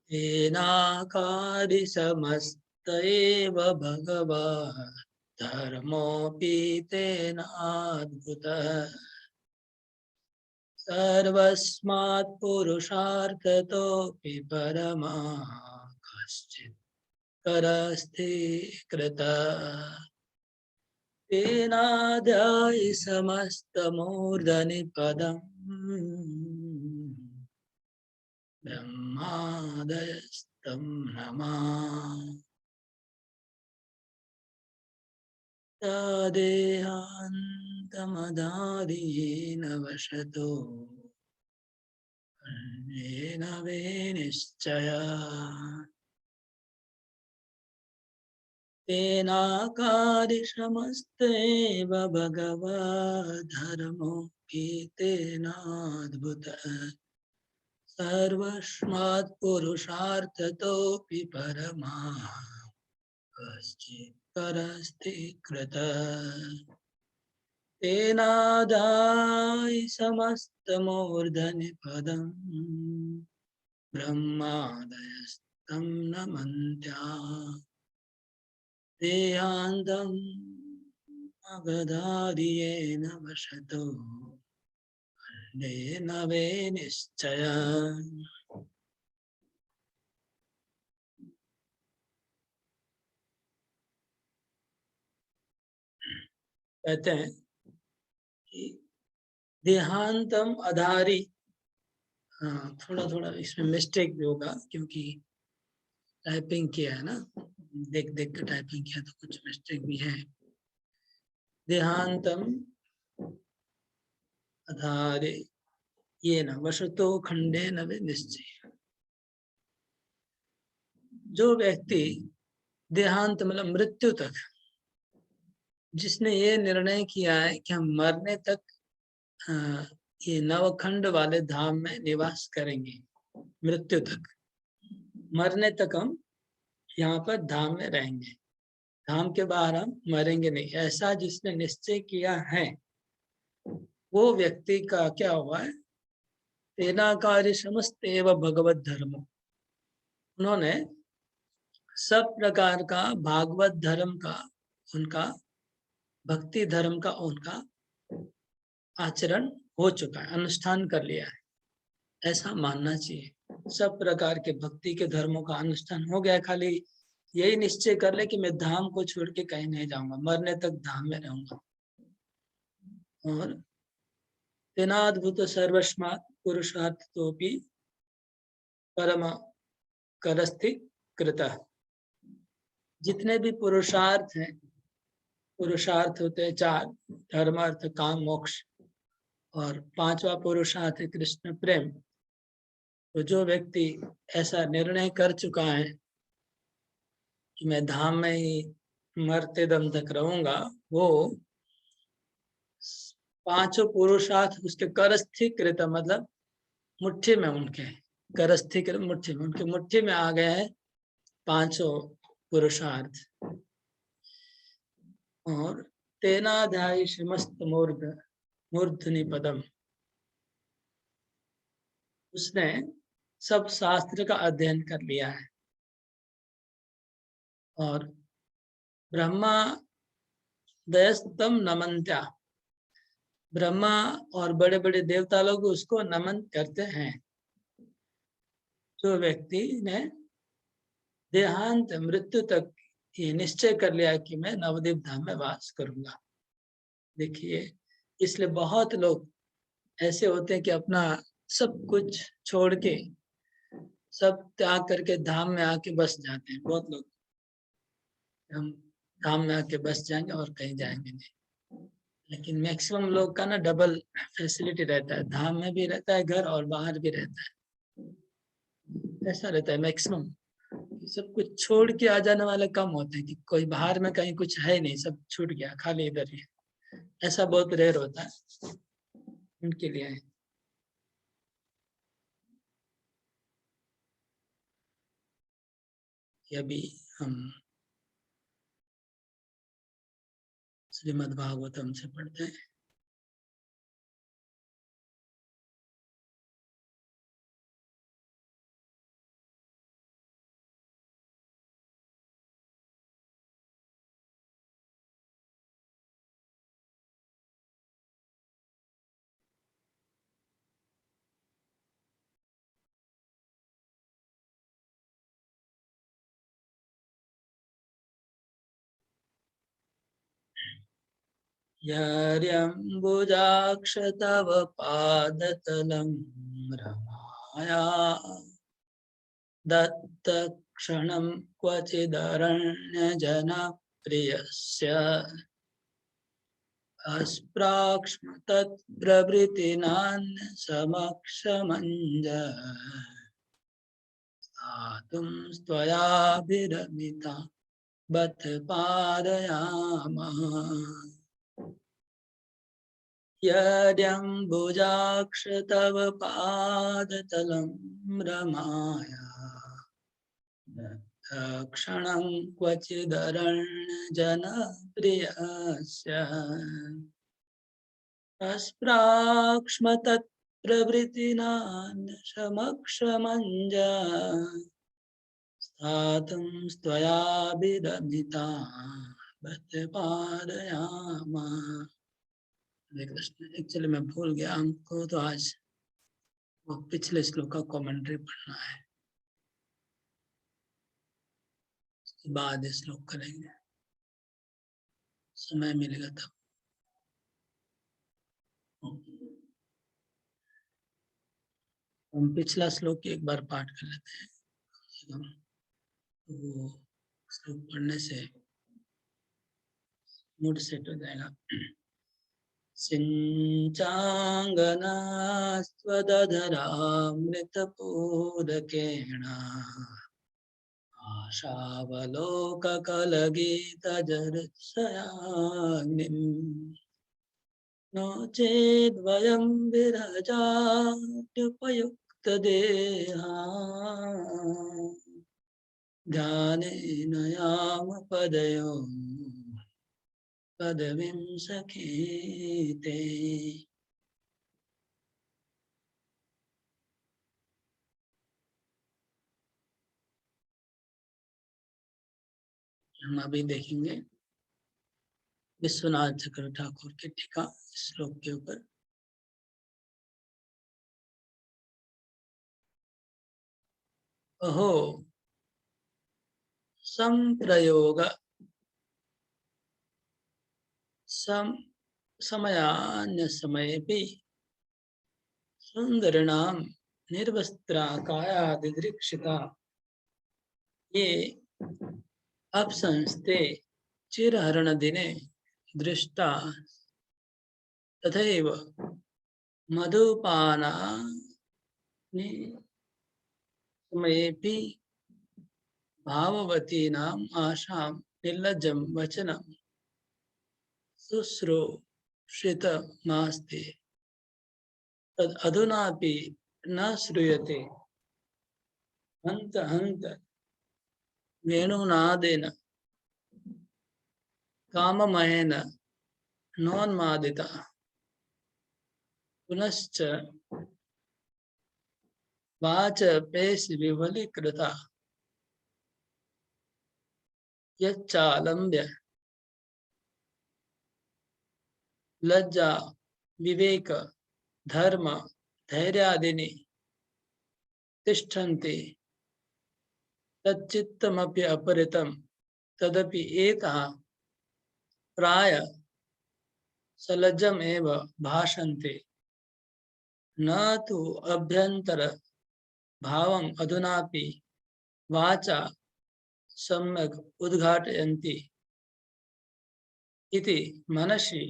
येनाकारि समस्त एव भगवः धर्मोऽपि तेनाद्भुतः सर्वस्मात् पुरुषार्थतोऽपि परमः कश्चित् करस्ति कृतः तेनादाय समस्तमूर्धनि पदम् ब्रह्मादयस्तं नमः तदेहान्तमदादियेन वशतो येन विनिश्चया तेनाकारि समस्तेव भगवद्धर्मोऽपि तेनाद्भुतः सर्वस्मात् पुरुषार्थतोऽपि परमः कश्चित् करस्ति कृतः तेनादाय समस्तमूर्धनि पदम् ब्रह्मादयस्तं नमन्त्या देहान्तम् अगदादियेन वशतो येन विनिश्चय। कहते हैं कि देहांतम आधारी, थोड़ा थोड़ा इसमें मिस्टेक भी होगा क्योंकि टाइपिंग किया है ना, देख देख कर टाइपिंग किया तो कुछ मिस्टेक भी है। देहांतम आधारे ये न वशतो खंडे न निश्चय। जो व्यक्ति देहांत मतलब मृत्यु तक, जिसने ये निर्णय किया है कि हम मरने तक ये नवखंड वाले धाम में निवास करेंगे, मृत्यु तक, मरने तक हम यहाँ पर धाम में रहेंगे, धाम के बाहर हम मरेंगे नहीं, ऐसा जिसने निश्चय किया है वो व्यक्ति का क्या हुआ है, तेनाकार्य समस्त एवं भगवत धर्म, उन्होंने सब प्रकार का भागवत धर्म का, उनका भक्ति धर्म का उनका आचरण हो चुका है, अनुष्ठान कर लिया है, ऐसा मानना चाहिए। सब प्रकार के भक्ति के धर्मों का अनुष्ठान हो गया, खाली यही निश्चय कर ले कि मैं धाम को छोड़ के कहीं नहीं जाऊंगा, मरने तक धाम में रहूंगा। और तेनाद्भुत सर्वस्मात् पुरुषार्थ तो भी परम करस्ति कृतः। जितने भी पुरुषार्थ हैं, पुरुषार्थ होते हैं चार, धर्म अर्थ काम मोक्ष, और पांचवा पुरुषार्थ है कृष्ण प्रेम। तो जो व्यक्ति ऐसा निर्णय कर चुका है कि मैं धाम में ही मरते दम तक रहूंगा, वो पांचों पुरुषार्थ उसके करस्थिकृत मतलब मुट्ठी में, उनके करस्थिकृत मुट्ठी में, उनके मुट्ठी में आ गए हैं पांचों पुरुषार्थ। और तेनाध्यायी समस्त मूर्धनि पदम, उसने सब शास्त्र का अध्ययन कर लिया है। और ब्रह्मा दयस्तम नमन्त्या, ब्रह्मा और बड़े बड़े देवता लोग उसको नमन करते हैं। जो व्यक्ति ने देहांत मृत्यु तक ये निश्चय कर लिया कि मैं नवद्वीप धाम में वास करूंगा। देखिए, इसलिए बहुत लोग ऐसे होते हैं कि अपना सब कुछ छोड़ के, सब त्याग करके धाम में आके बस जाते हैं। बहुत लोग, हम धाम में आके बस जाएंगे और कहीं जाएंगे नहीं। लेकिन मैक्सिमम लोग का ना डबल फैसिलिटी रहता है, धाम में भी रहता है घर और बाहर भी रहता है, ऐसा रहता है मैक्सिमम। सब कुछ छोड़ के आ जाने वाले कम होते हैं कि कोई बाहर में कहीं कुछ है नहीं, सब छूट गया, खाली इधर ही, ऐसा बहुत रेयर होता है उनके लिए। अभी हम श्रीमद् भागवतम से पढ़ते हैं। यर्यम्बुजाक्ष तव पादतलं रमाया दत्तक्षणं क्वचिदरण्यजनप्रियस्य अस्प्राक्ष्म तत्प्रभृतीनान्य समक्षमञ्ज स्थातुं त्वयाभिरमिता बत पादयामः यद्यम्बुजाक्ष तव पादतलं रमाया क्षणं क्वचिदरण्यजनप्रियस्य अस्प्राक्ष्म तत्प्रभृतीनान्य समक्षमञ्ज स्थातुं त्वयाभिरमिता बत पादयामः। हरे कृष्ण। एक्चुअली मैं भूल गया, हमको तो आज वो पिछले श्लोक का कमेंट्री पढ़ना है, उसके बाद ये श्लोक करेंगे, समय मिलेगा तब। हम पिछला श्लोक एक बार पाठ कर लेते हैं, वो श्लोक पढ़ने से मूड सेट हो जाएगा। सिञ्चाङ्गनास्त्वदधरामृतपूरकेण आशावलोककलगीतजरत्सयाग्निम् नो चेद्वयं विरजाड्युपयुक्तदेहा ध्यानेन यामपदयो पदवीं सखीते। हम अभी देखेंगे विश्वनाथ चक्रवर्ती ठाकुर की टीका श्लोक के ऊपर। अहो संप्रयोग समयान्य समयेपि सुंदरिणां निर्वस्त्रा दिदृक्षिता ये अपसंस्ते चिरहरण दिने दृष्टा तथैव मधुपानानि समयेपि भाववतीनाम् आशां निर्लज्जं वचनं शुश्रूषितमास्ति तद् अधुनापि न श्रूयते हन्त हन्त वेणुनादेन काममयेन नोन्मादिता पुनश्च वाच पेशि विफलीकृता यच्चालम्ब्य लज्जा विवेक धर्म धैर्यादीनि तिष्ठन्ति तच्चित्तमपि अपरितं तदपि एतः प्राय सलज्जम् एव भाषन्ते न तु अभ्यन्तर भावम् अधुनापि वाचा सम्यक् उद्घाटयन्ति इति मनसि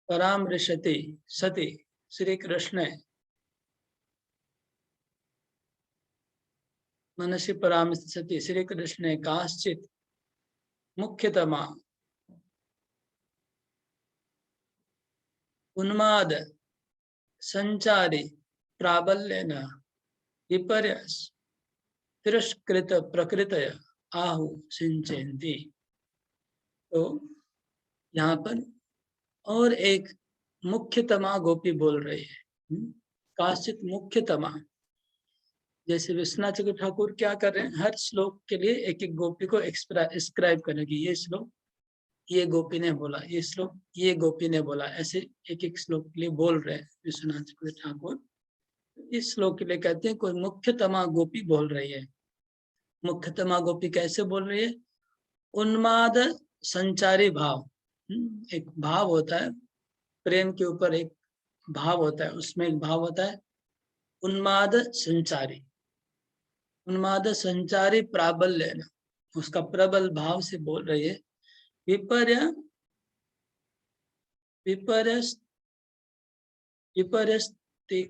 परामृशति सति श्री कृष्णे मनसि परामृशति श्री कृष्णे काश्चित् मुख्यतमा उन्माद संचारी प्राबल्येन विपर्यस तिरस्कृत प्रकृतय आहु सिंचन्ति। तो यहाँ पर और एक मुख्यतमा गोपी बोल रही है, काश्चित मुख्यतमा। जैसे विश्वनाथ चक्रवर्ती ठाकुर क्या कर रहे हैं, हर श्लोक के लिए एक एक गोपी को एक्सक्राइब करने की, ये श्लोक ये गोपी ने बोला, ये श्लोक ये गोपी ने बोला, ऐसे एक एक श्लोक के लिए बोल रहे हैं विश्वनाथ चक्रवर्ती ठाकुर। इस श्लोक के लिए कहते हैं कोई मुख्यतमा गोपी बोल रही है। मुख्यतमा गोपी कैसे बोल रही है? उन्माद संचारी भाव, एक भाव होता है, प्रेम के ऊपर एक भाव होता है, उसमें एक भाव होता है उन्माद संचारी। उन्माद संचारी प्राबल्य, उसका प्रबल भाव से बोल रही है। विपर्य विपर्यस्त विपर्यस्ति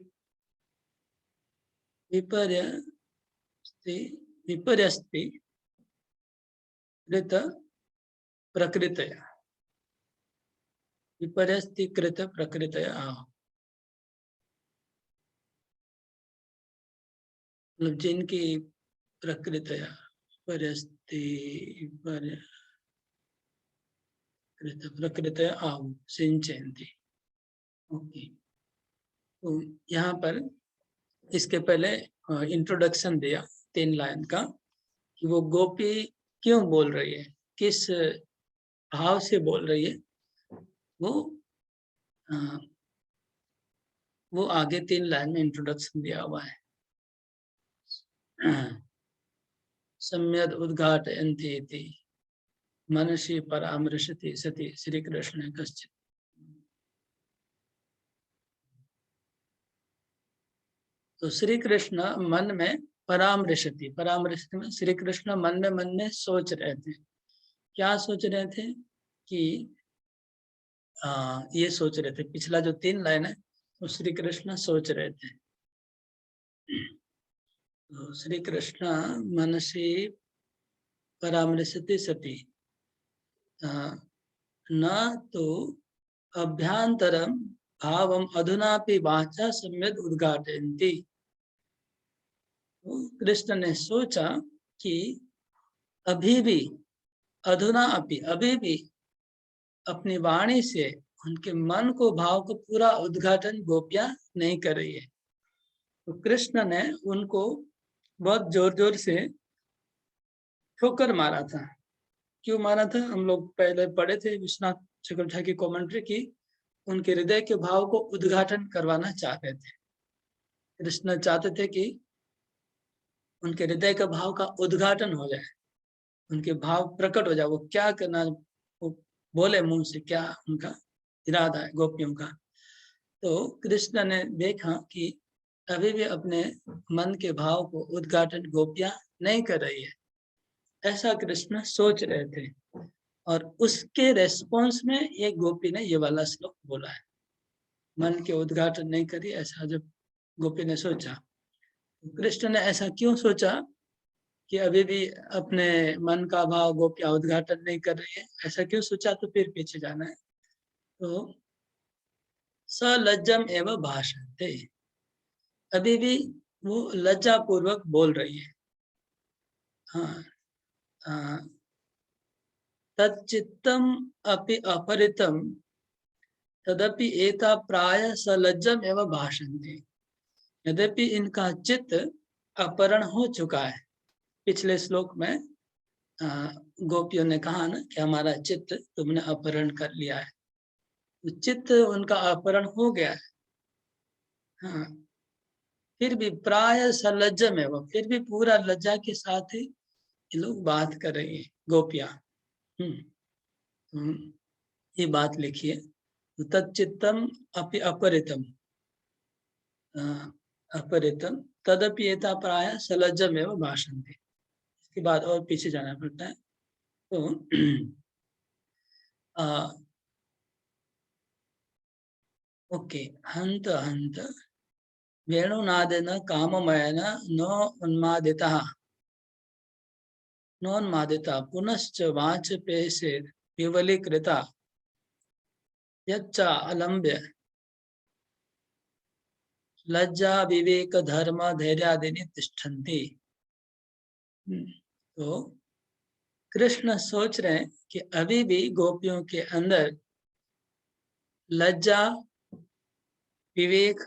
विपर्यस्ति विपर्यस्ति कृत प्रकृतया, विपर्यस्ति कृत प्रकृतया, मतलब जिनकी प्रकृतया विपर्यस्ति प्रकृतया आह सिंचयन्ति। ओके, तो यहाँ पर इसके पहले इंट्रोडक्शन दिया 3 लाइन का कि वो गोपी क्यों बोल रही है, किस भाव से बोल रही है, वो आगे 3 लाइन में इंट्रोडक्शन दिया हुआ है। सम्यद उद्घाटयन्ति इति मनसि परामृशति सति श्री कृष्ण कश्चित्। तो श्री कृष्ण मन में परामृशति, परामृशति में श्री कृष्ण मन में सोच रहे थे। क्या सोच रहे थे कि ये सोच रहे थे, पिछला जो 3 लाइन है वो श्री कृष्ण सोच रहे थे। तो श्री कृष्ण मनसि परामृशति सति न तो अभ्यांतरम भावम अधुनापि वाचा सम्यद उद्घाटयन्ति। कृष्ण ने सोचा कि अभी भी, अधुना अपि, अभी भी अपनी वाणी से उनके मन को, भाव को पूरा उद्घाटन गोपियां नहीं कर रही है। तो कृष्ण ने उनको बहुत जोर जोर से ठोकर मारा था। क्यों मारा था, हम लोग पहले पढ़े थे विश्वनाथ चक्रवर्ती की कमेंट्री की, उनके हृदय के भाव को उद्घाटन करवाना चाहते थे। कृष्ण चाहते थे कि उनके हृदय का भाव का उद्घाटन हो जाए, उनके भाव प्रकट हो जाए, वो क्या करना, वो बोले मुंह से क्या उनका इरादा है गोपियों का। तो कृष्ण ने देखा कि अभी भी अपने मन के भाव को उद्घाटन गोपियां नहीं कर रही है, ऐसा कृष्ण सोच रहे थे। और उसके रेस्पॉन्स में एक गोपी ने ये वाला श्लोक बोला है, मन के उद्घाटन नहीं करी, ऐसा जब गोपी ने सोचा। कृष्ण ने ऐसा क्यों सोचा कि अभी भी अपने मन का भाव गोपियां उद्घाटन नहीं कर रही है, ऐसा क्यों सोचा, तो फिर पीछे जाना है। तो सलज्जम एवं भाषन्ते, अभी भी वो लज्जा पूर्वक बोल रही है। हाँ, तच्चित्तम अपि अपरितम तदपि एता प्राय सलज्जम एवं भाषन्ते। यद्यपि इनका चित्त अपहरण हो चुका है। पिछले श्लोक में गोपियों ने कहा ना कि हमारा चित्त तुमने अपहरण कर लिया है, तो चित्त उनका अपहरण हो गया है। हाँ, फिर भी प्राय सलज्ज में, वो फिर भी पूरा लज्जा के साथ ही ये लोग बात कर रही है गोपियां। ये बात लिखिए, तच्चित्तम अपि अपरितम, अपरितम तदपि एता प्राय सलज्जम एवं भाषन्ते। इसके बाद और पीछे जाना पड़ता है। तो ओके, हंत हंत वेणुनादेन काममयन नोन्मादितः नोन्मादिता पुनश्च वाचपेशे विवलीकृता यच्च अलम्ब्य लज्जा विवेक धर्म धैर्यादिनी तिष्ठन्ति। तो कृष्ण सोच रहे हैं कि अभी भी गोपियों के अंदर लज्जा, विवेक,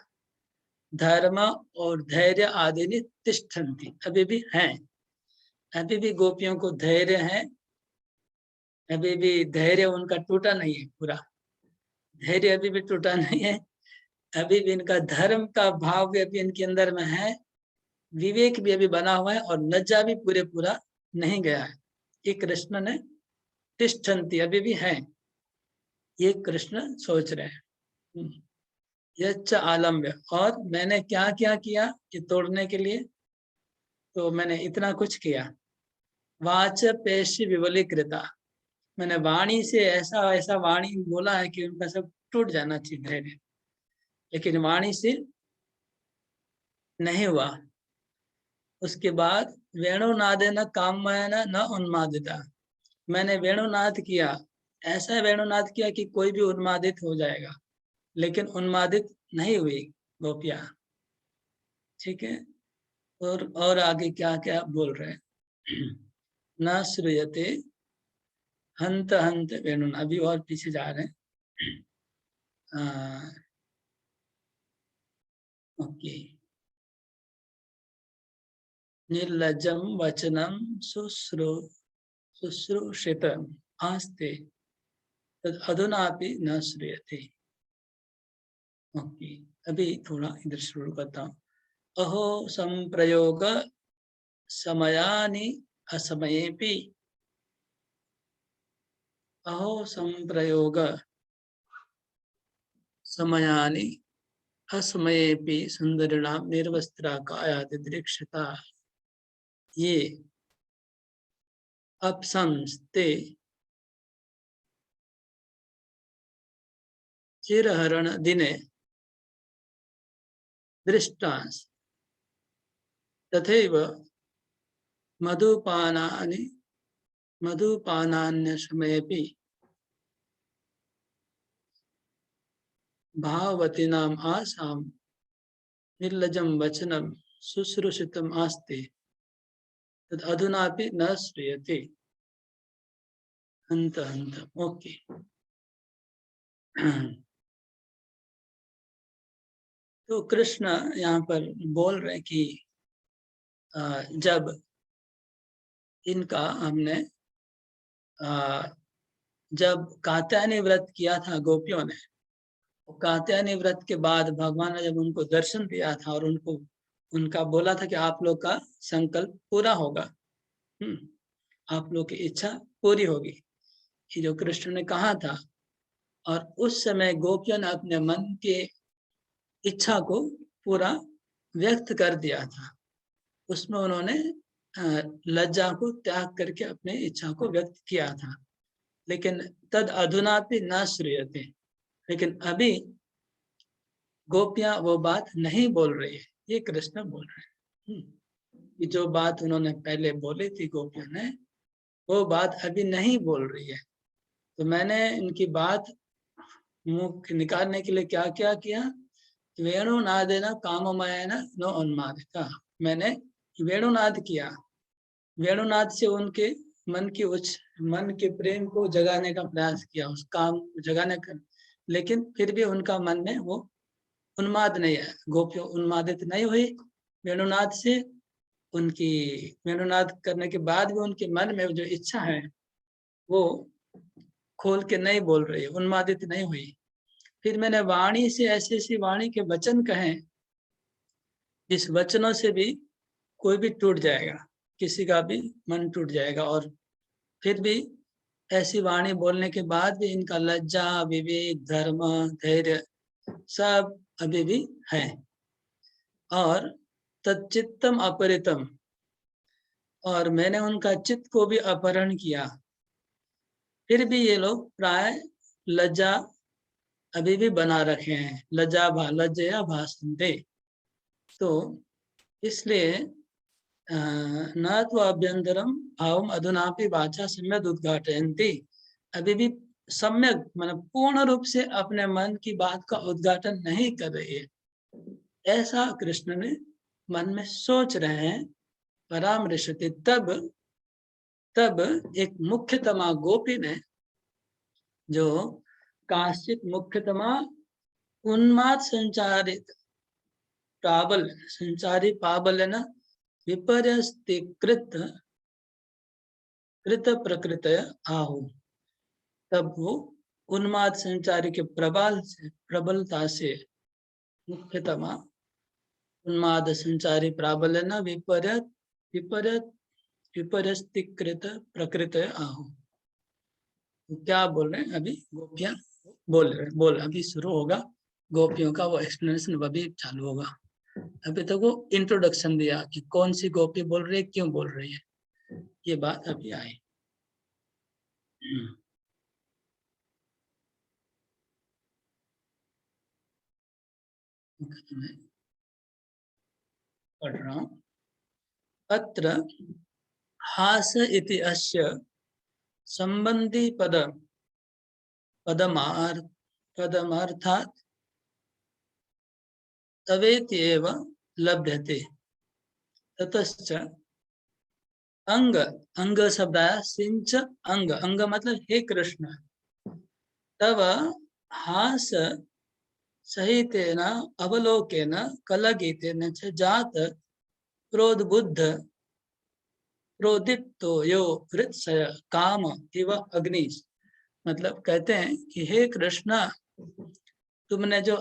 धर्म और धैर्य आदि तिष्ठन्ति, अभी भी हैं। अभी भी गोपियों को धैर्य है, अभी भी धैर्य उनका टूटा नहीं है, पूरा धैर्य अभी भी टूटा नहीं है। अभी भी इनका धर्म का भाव भी अभी इनके अंदर में है, विवेक भी अभी बना हुआ है, और लज्जा भी पूरा नहीं गया है। ये कृष्ण ने तिष्ठन्ति, अभी भी है। ये कृष्ण सोच रहे हैं। यच्च आलम्ब्य, और मैंने क्या क्या किया कि तोड़ने के लिए, तो मैंने इतना कुछ किया। वाच पेश विवलीकृता, मैंने वाणी से ऐसा ऐसा वाणी बोला है कि उनका सब टूट जाना चाहिए धैर्य, लेकिन वाणी से नहीं हुआ। उसके बाद वेणुनादे न कामयन न उन्मादिता, मैंने वेणुनाद किया, ऐसा वेणुनाद किया कि कोई भी उन्मादित हो जाएगा, लेकिन उन्मादित नहीं हुई गोपियां। ठीक है, और आगे क्या क्या बोल रहे हैं। न श्रूयते हंत हंत वेणुन, अभी और पीछे जा रहे हैं। ओके। निर्लज्जम वचनम शुश्रूषित आस्ते तद अधुनापि न श्रूयते। ओके, अभी थोड़ा इधर शुरू करता हूँ। अहो संप्रयोग समयानि असमयेपि, अहो संप्रयोग समयानि असमयेपि सुंदरिणाम निर्वस्त्रा कायाति दृक्षता, ये अपसंस्ते चिरहरण दिने दृष्टांस तथैव मधुपानानि मधुपानान्य समयेपि भाववतीनाम आसाम निर्लजम वचनम शुश्रूषितम आस्ते तद अधुनापि न श्रूयते। हंत हंत। ओके। तो कृष्ण यहाँ पर बोल रहे कि जब इनका हमने जब कात्यायनी व्रत किया था गोपियों ने, कात्यायनी व्रत के बाद भगवान ने जब उनको दर्शन दिया था और उनको उनका बोला था कि आप लोग का संकल्प पूरा होगा, आप लोग की इच्छा पूरी होगी, ये जो कृष्ण ने कहा था। और उस समय गोपियों ने अपने मन के इच्छा को पूरा व्यक्त कर दिया था। उसमें उन्होंने लज्जा को त्याग करके अपने इच्छा को व्यक्त किया था। लेकिन तद अधुनापि न श्रूयते, लेकिन अभी गोपियां वो बात नहीं बोल रही है, ये कृष्ण बोल रहे हैं। कि जो बात उन्होंने पहले बोली थी गोपियों ने, वो बात अभी नहीं बोल रही है। तो मैंने इनकी बात मुख निकालने के लिए क्या क्या किया। वेणुनादेन काममयेन न उन्मादिता, मैंने वेणुनाद किया, वेणुनाद से उनके मन के प्रेम को जगाने का प्रयास किया, उस काम को जगाने का, लेकिन फिर भी उनका मन में वो उन्माद नहीं है, गोपियों उन्मादित नहीं हुई वेणुनाद से। उनकी वेणुनाद करने के बाद भी उनके मन में जो इच्छा है वो खोल के नहीं बोल रही, उन्मादित नहीं हुई। फिर मैंने वाणी से ऐसी ऐसी वाणी के वचन कहे, जिस वचनों से भी कोई भी टूट जाएगा, किसी का भी मन टूट जाएगा। और फिर भी ऐसी वाणी बोलने के बाद भी इनका लज्जा, विवेक, धर्म, धैर्य सब अभी भी है। और तच्चित्तम अपरितम, और मैंने उनका चित्त को भी अपहरण किया, फिर भी ये लोग प्राय लज्जा अभी भी बना रखे हैं, लज्जया भाषन्ते। तो इसलिए न तो अभ्यंतरम भावम अधुनापि वाचा सम्यक उद्घाटयन्ति, अभी भी सम्यक मतलब पूर्ण रूप से अपने मन की बात का उद्घाटन नहीं कर रही है, ऐसा कृष्ण ने मन में सोच रहे हैं। परामृशति, तब एक मुख्यतमा गोपी ने, जो काश्चित मुख्यतमा उन्माद संचारित प्राबल, संचारी प्राबल है ना, विपर्यस्तीकृत कृत प्रकृत आहु, तब वो उन्माद संचारी के प्रबलता से मुख्यतमा उन्माद संचारी प्राबल्य न विपर्यत विपर्यत विपर्यस्तीकृत प्रकृत आहु। तो क्या बोल रहे हैं अभी गोपियां, बोल अभी शुरू होगा गोपियों का वो एक्सप्लेनेशन, अभी चालू होगा। अभी तक वो इंट्रोडक्शन दिया कि कौन सी गोपी बोल रही है, क्यों बोल रही है, ये बात अभी आई। मैं पढ़ रहा हूँ। अत्र हास इति अस्य संबंधी पदमार्थात् तवेत्येव लभ्यते। ततश्च अंग शब्द सिंच अंग मतलब हे कृष्ण, तव हास सहितेन अवलोकेन कलगीतेन च जात क्रोधबुद्ध क्रोधितो यो हृत्सय काम इव अग्नि। मतलब कहते हैं कि हे कृष्ण, तुमने जो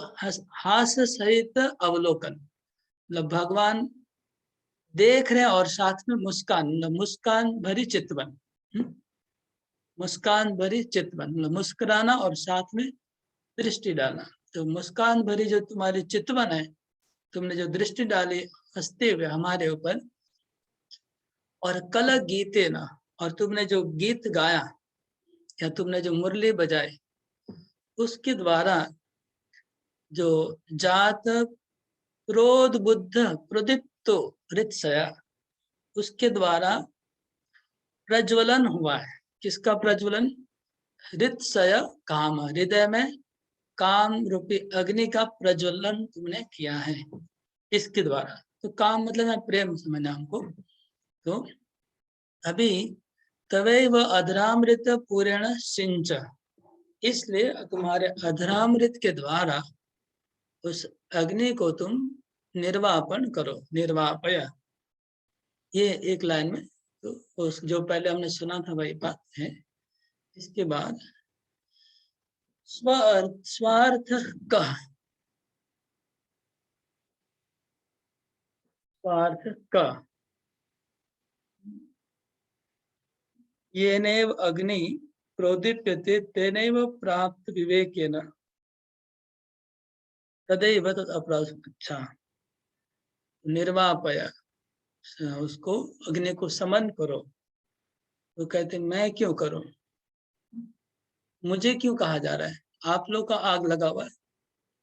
हास सहित अवलोकन, मतलब भगवान देख रहे हैं और साथ में मुस्कान, मुस्कान भरी चितवन, मुस्कान भरी चितवन मतलब मुस्कुराना और साथ में दृष्टि डालना। तो मुस्कान भरी जो तुम्हारी चितवन है, तुमने जो दृष्टि डाली हंसते हुए हमारे ऊपर, और कल गीते ना, और तुमने जो गीत गाया या तुमने जो मुरली बजाई, उसके द्वारा जो जात क्रोध बुद्ध प्रदीप्तो हृत्सया, उसके द्वारा प्रज्वलन हुआ है। किसका प्रज्वलन? हृत्सय काम, हृदय में काम रूपी अग्नि का प्रज्वलन तुमने किया है इसके द्वारा। तो काम मतलब है प्रेम समझना हमको। तो अभी तवैव अधरामृत पूर्ण सिंच, इसलिए तुम्हारे अधरामृत के द्वारा उस अग्नि को तुम निर्वापन करो, निर्वापय। ये एक लाइन में, तो उस जो पहले हमने सुना था वही बात है। इसके बाद स्वार्थ का, स्वार्थ का येनैव अग्नि प्रोदीप्यते तेनैव प्राप्त विवेकेन तदैव तत् अपराध। अच्छा, निर्वापय, उसको अग्नि को समन करो। तो कहते मैं क्यों करूं, मुझे क्यों कहा जा रहा है, आप लोग का आग लगा हुआ है,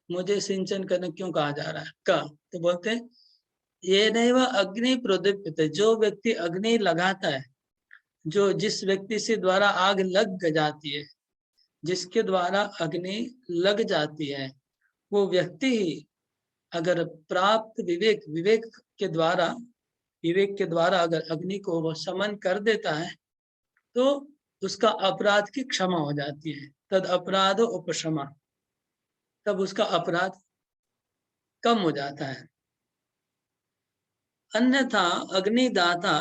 मुझे सिंचन करने क्यों कहा जा रहा है का। तो बोलते हैं ये नहीं, वह अग्नि प्रोदीप्यते, जो व्यक्ति अग्नि लगाता है, जो जिस व्यक्ति से द्वारा आग लग जाती है, जिसके द्वारा अग्नि लग जाती है, वो व्यक्ति ही अगर प्राप्त विवेक के द्वारा, विवेक के द्वारा अगर अग्नि को वो समन कर देता है, तो उसका अपराध की क्षमा हो जाती है। तद अपराध उपशमा, तब उसका अपराध कम हो जाता है। अन्यथा अग्निदाता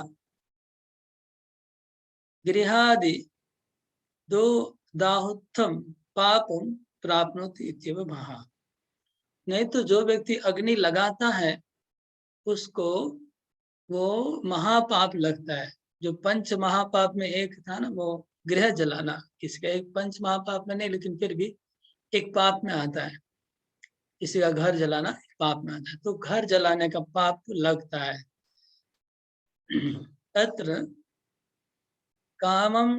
गृहादि दो दाहुत्थम पापम प्राप्नोति इत्येव भाः। नहीं तो जो व्यक्ति अग्नि लगाता है उसको वो महापाप लगता है। जो पंच महापाप में एक था ना, वो गृह जलाना, किसी का एक पंच महापाप में नहीं, लेकिन फिर भी एक पाप में आता है। किसी का घर जलाना पाप में आता है, तो घर जलाने का पाप लगता है। तत्र कामम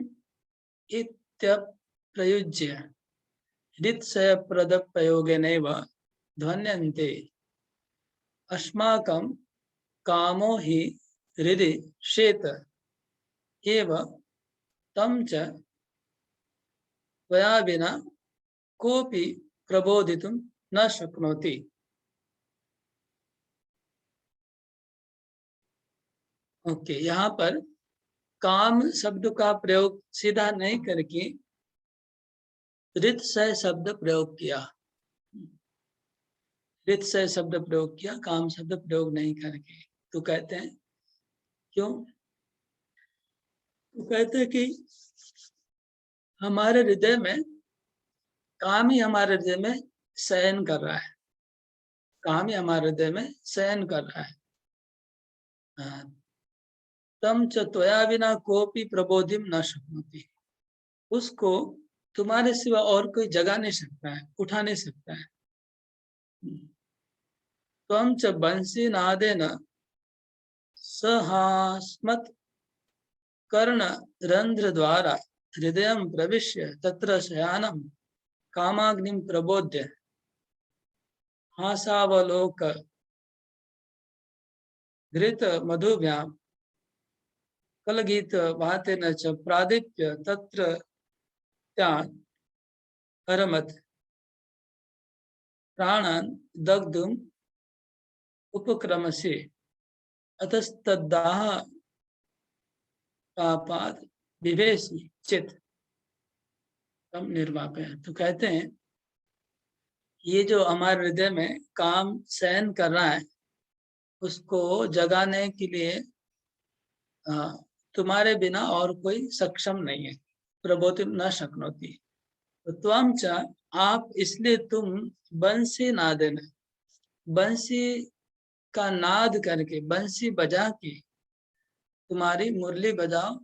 इत्यप्रयुज्य हृत्सय प्रद प्रयोगेनैव ध्वन्यन्ते अस्माकं कामो हि हृदि शेत एव तम च त्वया विना कोपि प्रबोधितुं न शक्नोति। ओके, यहाँ पर काम शब्द का प्रयोग सीधा नहीं करके हृत्सय शब्द प्रयोग किया, हृत्सय शब्द प्रयोग किया, काम शब्द प्रयोग नहीं करके। तो कहते हैं क्यों? तो कहते हैं कि हमारे हृदय में काम ही हमारे हृदय में शयन कर रहा है, काम ही हमारे हृदय में शयन कर रहा है। तम च त्वया विना कोपी प्रबोधिम न शक्नोति, उसको तुम्हारे सिवा और कोई जगा नहीं सकता है, उठा नहीं सकता है। त्वं च बंसी नादेन सहास्मत् कर्ण रंध्र द्वारा हृदय प्रविश्य तत्र शयानम कामाग्निं प्रबोध्य हासावलोक घृत मधुभ्याम कलगीत वातेन च प्रादिप्य तत्र त्यान अरमत प्राणान् दग्धुम उपक्रमसे अतस्तदाह पापाद विवेशी चित तम निर्वापय। तो कहते हैं ये जो हमारे हृदय में काम सहन कर रहा है, उसको जगाने के लिए तुम्हारे बिना और कोई सक्षम नहीं है। प्रबोधित न शक्नोति। तो त्वं च आप, इसलिए तुम बंसी नादेन, बंसी का नाद करके, बंसी बजा के, तुम्हारी मुरली बजाओ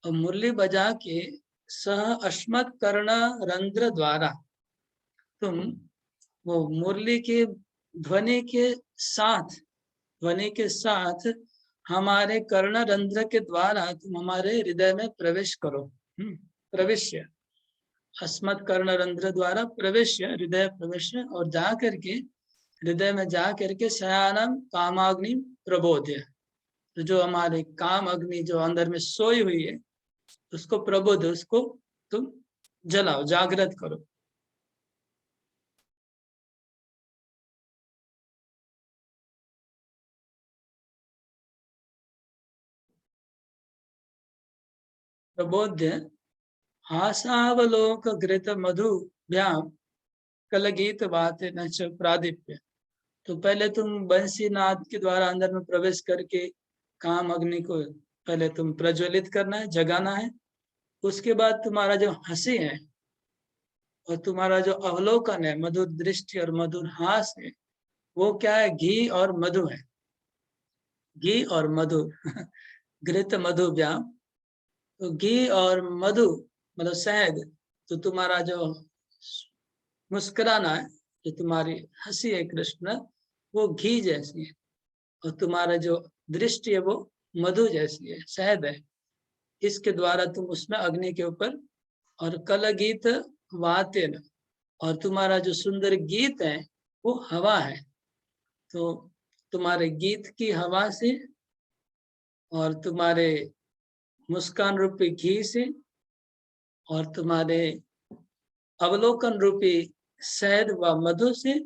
और मुरली बजा के सह अश्मत कर्ण रंध्र द्वारा तुम वो मुरली के ध्वनि के साथ, ध्वनि के साथ हमारे कर्ण रंध्र के द्वारा तुम हमारे हृदय में प्रवेश करो। प्रवेश्य, अस्मत् कर्ण रंध्र द्वारा प्रवेश्य, हृदय प्रवेश, और जा करके हृदय में जा करके शयानम कामाग्नि प्रबोध्य, तो जो हमारे काम अग्नि जो अंदर में सोई हुई है उसको प्रबोध, उसको तुम जलाओ, जागृत करो। प्रबोध्य हासावलोक घृत मधुभ्याम कलगीत वाते न च प्रादिप्य। तो पहले तुम बंसी नाद के द्वारा अंदर में प्रवेश करके काम अग्नि को पहले तुम प्रज्वलित करना है, जगाना है। उसके बाद तुम्हारा जो हंसी है और तुम्हारा जो अवलोकन है, मधुर दृष्टि और मधुर हास है, वो क्या है? घी और मधु है। घी और मधु घृत मधु व्याम। तो घी और मधु मतलब शहद, तो तुम्हारा जो मुस्कुराना है, जो तुम्हारी हंसी है कृष्ण, वो घी जैसी है, और तुम्हारा जो दृष्टि है वो मधु जैसी है, शहद है। इसके द्वारा तुम उसमें अग्नि के ऊपर, और कल गीत वाते न, और तुम्हारा जो सुंदर गीत है वो हवा है। तो तुम्हारे गीत की हवा से और तुम्हारे मुस्कान रूपी घी से और तुम्हारे अवलोकन रूपी शहद व मधु से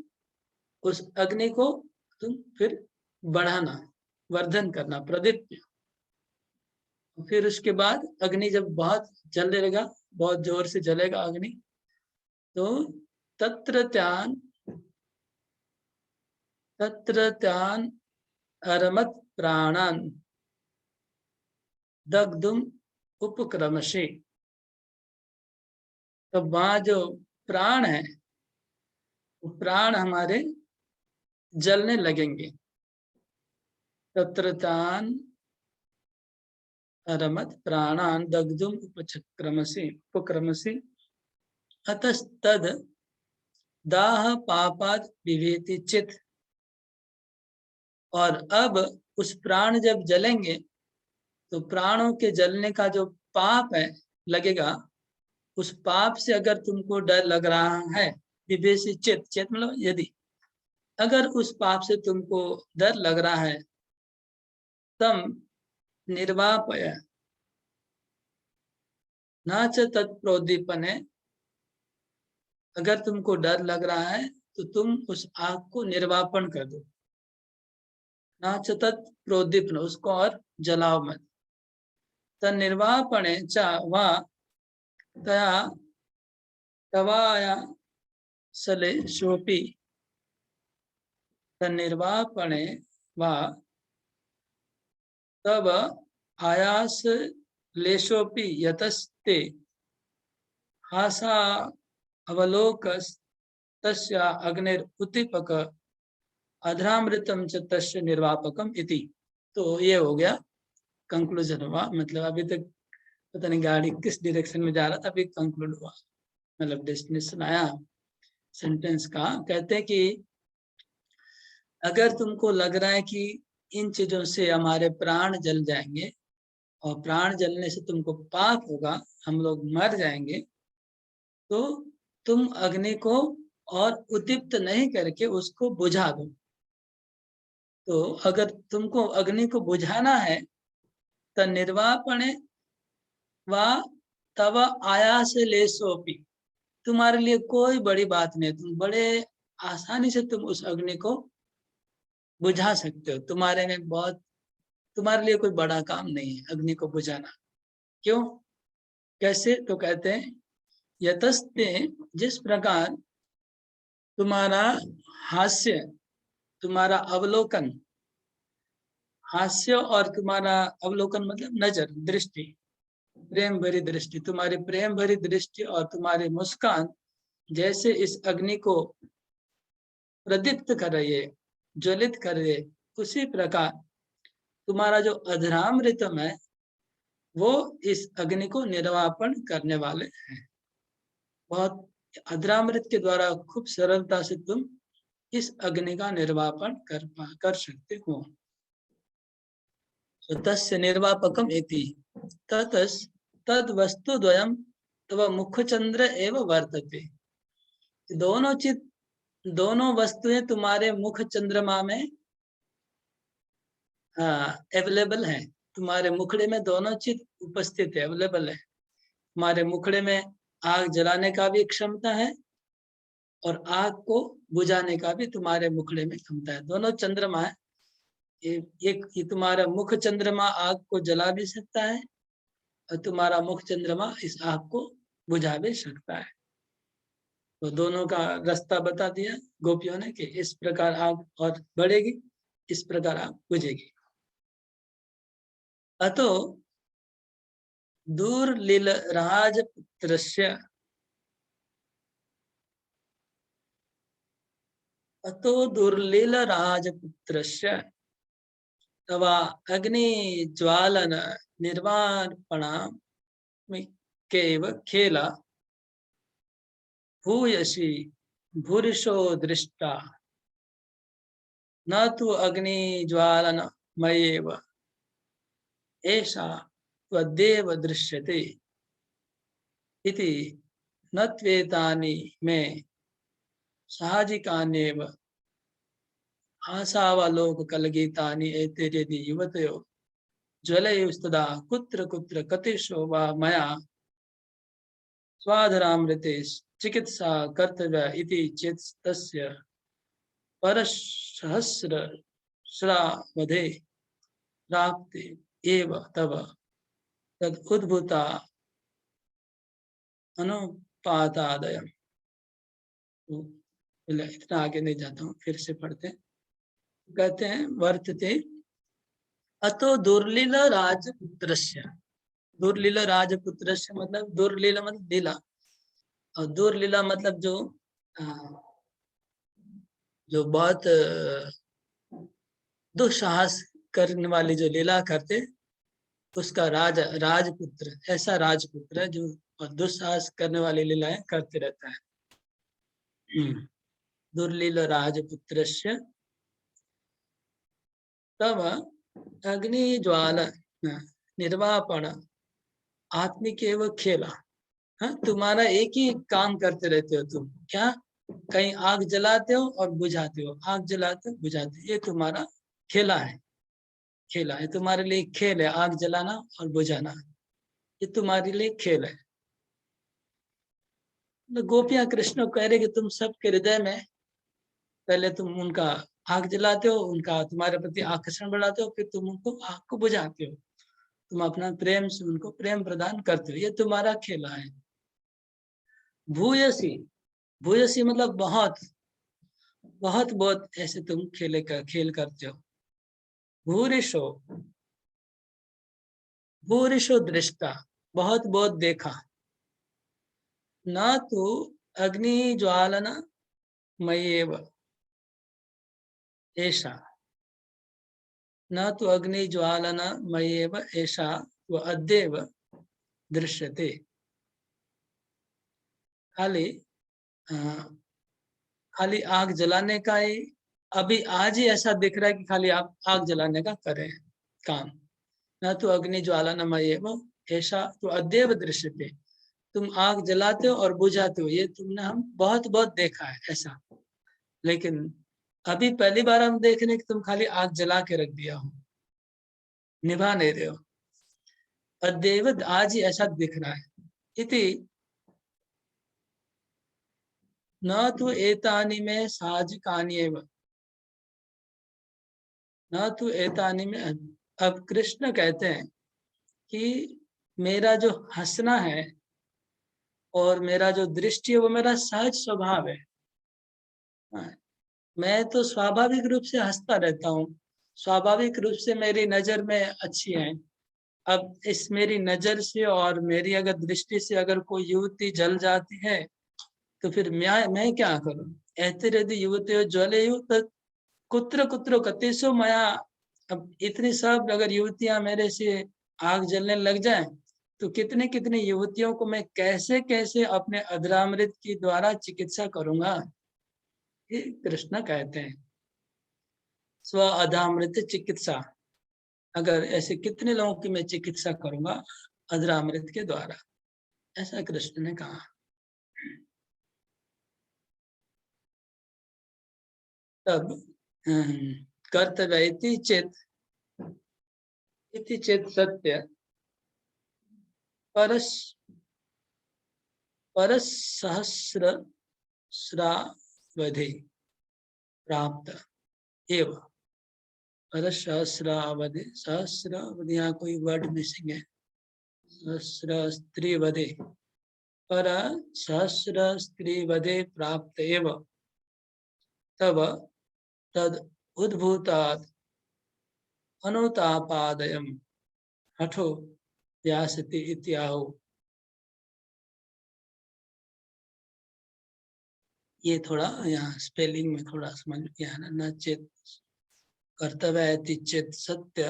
उस अग्नि को तुम फिर बढ़ाना, वर्धन करना, प्रदीप्य। फिर उसके बाद अग्नि जब बहुत जलने लगा, बहुत जोर से जलेगा अग्नि, तो तत्र त्यान अरमत प्राणान दग्धुम उपक्रमशे। तो वहां जो प्राण है, वो प्राण हमारे जलने लगेंगे। तत्र त्यान अरमत प्राणान दग्धुम उपक्रमशे अतस्तद दाह पापाद विवेति चित। और अब उस प्राण जब जलेंगे तो प्राणों के जलने का जो पाप है लगेगा, उस पाप से अगर तुमको डर लग रहा है, विवेशी चित, चित मतलब यदि, अगर उस पाप से तुमको डर लग रहा है, तम निर्वापय न च तत्प्रोदीपने। अगर तुमको डर लग रहा है तो तुम उस आग को निर्वापन कर दो। न च तत्प्रोदीपन, उसको और जलाओ मत। तन्निर्वापणे च वा तया तवाया सले शोपी। तन्निर्वापणे वा तब आयास लेशोपि यतस्ते हासा अवलोकस तस्या अग्निर उद्दीपक अधरामृतम च तस्य निर्वापकम इति। तो ये हो गया कंक्लूजन हुआ। मतलब अभी तक पता नहीं गाड़ी किस डायरेक्शन में जा रहा था, अभी कंक्लूड हुआ। मतलब डेस्टिनेशन आया सेंटेंस का। कहते हैं कि अगर तुमको लग रहा है कि इन चीजों से हमारे प्राण जल जाएंगे और प्राण जलने से तुमको पाप होगा, हम लोग मर जाएंगे, तो तुम अग्नि को और उद्दीप्त नहीं करके उसको बुझा दो। तो अगर तुमको अग्नि को बुझाना है तो निर्वापणे व तब आयास ले सोपी, तुम्हारे लिए कोई बड़ी बात नहीं, तुम बड़े आसानी से तुम उस अग्नि को बुझा सकते हो। तुम्हारे में बहुत, तुम्हारे लिए कोई बड़ा काम नहीं है अग्नि को बुझाना। क्यों, कैसे? तो कहते हैं यतस्ते, जिस प्रकार तुम्हारा हास्य, तुम्हारा अवलोकन, हास्य और तुम्हारा अवलोकन मतलब नजर, दृष्टि, प्रेम भरी दृष्टि, तुम्हारी प्रेम भरी दृष्टि और तुम्हारी मुस्कान जैसे इस अग्नि को प्रदीप्त कर रही है, ज्वलित कर रही है, उसी प्रकार तुम्हारा जो अधरामृतम है वो इस अग्नि को निर्वापन करने वाले हैं। बहुत अधरामृत के द्वारा खूब सरलता से तुम इस अग्नि का निर्वापन कर सकते हो। तस्य निर्वापकम इति ततस तद वस्तु द्वयम तव मुखचंद्र एवं वर्तते। दोनों चित, दोनों वस्तुएं तुम्हारे मुख चंद्रमा में अवेलेबल है। तुम्हारे मुखड़े में दोनों चीज उपस्थित है, अवेलेबल है। तुम्हारे मुखड़े में आग जलाने का भी क्षमता है और आग को बुझाने का भी तुम्हारे मुखड़े में क्षमता है। दोनों चंद्रमा है। ये तुम्हारा मुख चंद्रमा आग को जला भी सकता है और तुम्हारा मुख चंद्रमा इस आग को बुझा भी सकता है। तो दोनों का रास्ता बता दिया गोपियों ने कि इस प्रकार आग और बढ़ेगी, इस प्रकार आग बुझेगी। अतो दूरलील राजपुत्रस्य, अतो दुर्लील राजपुत्रस्य तवा अग्नि ज्वालन निर्वापणा केव खेला भूयसी भूरिशो दृष्टा न तु अग्नि ज्वालन मयेव ऐसा त्वदेव दृश्यते इति न त्वेतानि मे साहजिकान्येव आशावलोक कलगीतानि एतेरेदि युवतयो ज्वलयुस्तदा कुत्र कुत्र कतिशो वा मया स्वाधरामृते चिकित्सा कर्तव्या इति चेत् तस्य परसहस्रश्रावधे प्राप्ते एव तव तद उद्भूता अनुपातादयम्। इतना आगे नहीं जाता हूँ, फिर से पढ़ते हैं। कहते हैं वर्तते अतो दुर्लील राजपुत्रस्य, दुर्लील राजपुत्रस्य मतलब दुर्लील मतलब लीला, और दुर्लीला मतलब जो बहुत दुस्साहस करने वाली जो लीला करते, उसका राजपुत्र, ऐसा राजपुत्र है जो दुस्साहस करने वाली लीलाएं करते रहता है। दुर्लील राजपुत्रस्य तब अग्नि ज्वाला निर्वापण आत्मिक एवं खेला। हाँ, तुम्हारा एक ही काम करते रहते हो तुम, क्या? कहीं आग जलाते हो और बुझाते हो, आग जलाते हो बुझाते हो, ये तुम्हारा खेला है। खेला है तुम्हारे लिए, खेल है आग जलाना और बुझाना, ये तुम्हारे लिए खेल है। तो गोपियां कृष्ण कह रहे कि तुम सबके हृदय में पहले तुम उनका आग जलाते हो, उनका तुम्हारे प्रति आकर्षण बढ़ाते हो, फिर तुम उनको आग को बुझाते हो, तुम अपना प्रेम से उनको प्रेम प्रदान करते हो, ये तुम्हारा खेला है। भूयसी, भूयसी मतलब बहुत बहुत बहुत ऐसे तुम खेल करते हो। भूरिशो, भूरिशो दृष्टा, बहुत बहुत देखा। न तो अग्नि ज्वालन मयेव ऐसा, न तो अग्नि ज्वालन मयेव ऐसा वो अद्येव दृश्यते। खाली खाली आग जलाने का ही अभी आज ही ऐसा दिख रहा है कि खाली आप आग जलाने का करें काम। न तो अग्नि ज्वाला न मये वो ऐसा तो अद्यव दृश्य पे तुम आग जलाते हो और बुझाते हो, ये तुमने हम बहुत बहुत देखा है ऐसा। लेकिन अभी पहली बार हम देख रहे हैं कि तुम खाली आग जला के रख दिया हो, निभा नहीं रहे हो। अद्यव आज ही ऐसा दिख रहा है। इति न तो एतानि में साहजिकानि एव, न तो एतानि में। अब कृष्ण कहते हैं कि मेरा जो हंसना है और मेरा जो दृष्टि है वो मेरा सहज स्वभाव है। मैं तो स्वाभाविक रूप से हंसता रहता हूँ, स्वाभाविक रूप से मेरी नजर में अच्छी है। अब इस मेरी नजर से और मेरी अगर दृष्टि से अगर कोई युवती जल जाती है तो फिर मैं क्या करूं? एतिरदि युवती ज्वलेयु तत् कुत्र कुत्र कतेषु मया। अब इतनी सब अगर युवतियां मेरे से आग जलने लग जाएं तो कितने कितने युवतियों को मैं कैसे कैसे अपने अधरामृत की द्वारा चिकित्सा करूंगा, ये कृष्ण कहते हैं। स्व अधामृत चिकित्सा, अगर ऐसे कितने लोगों की मैं चिकित्सा करूंगा अधरामृत के द्वारा, ऐसा कृष्ण ने कहा। तब कर्तव्य इति चेत सत्य परस परस सहस्र श्रावधि प्राप्त एव। परस सहस्रावधि, सहस्रावधि, यहाँ कोई वर्ड मिसिंग है। सहस्र स्त्री वधे, पर सहस्र स्त्री वधे प्राप्त एव तब तद उद्भूतात् अनुतापादयम् हठो व्यासति इत्याहो। ये थोड़ा यहाँ स्पेलिंग में थोड़ा समझ गया ना। न चेत कर्तव्य चेत सत्य,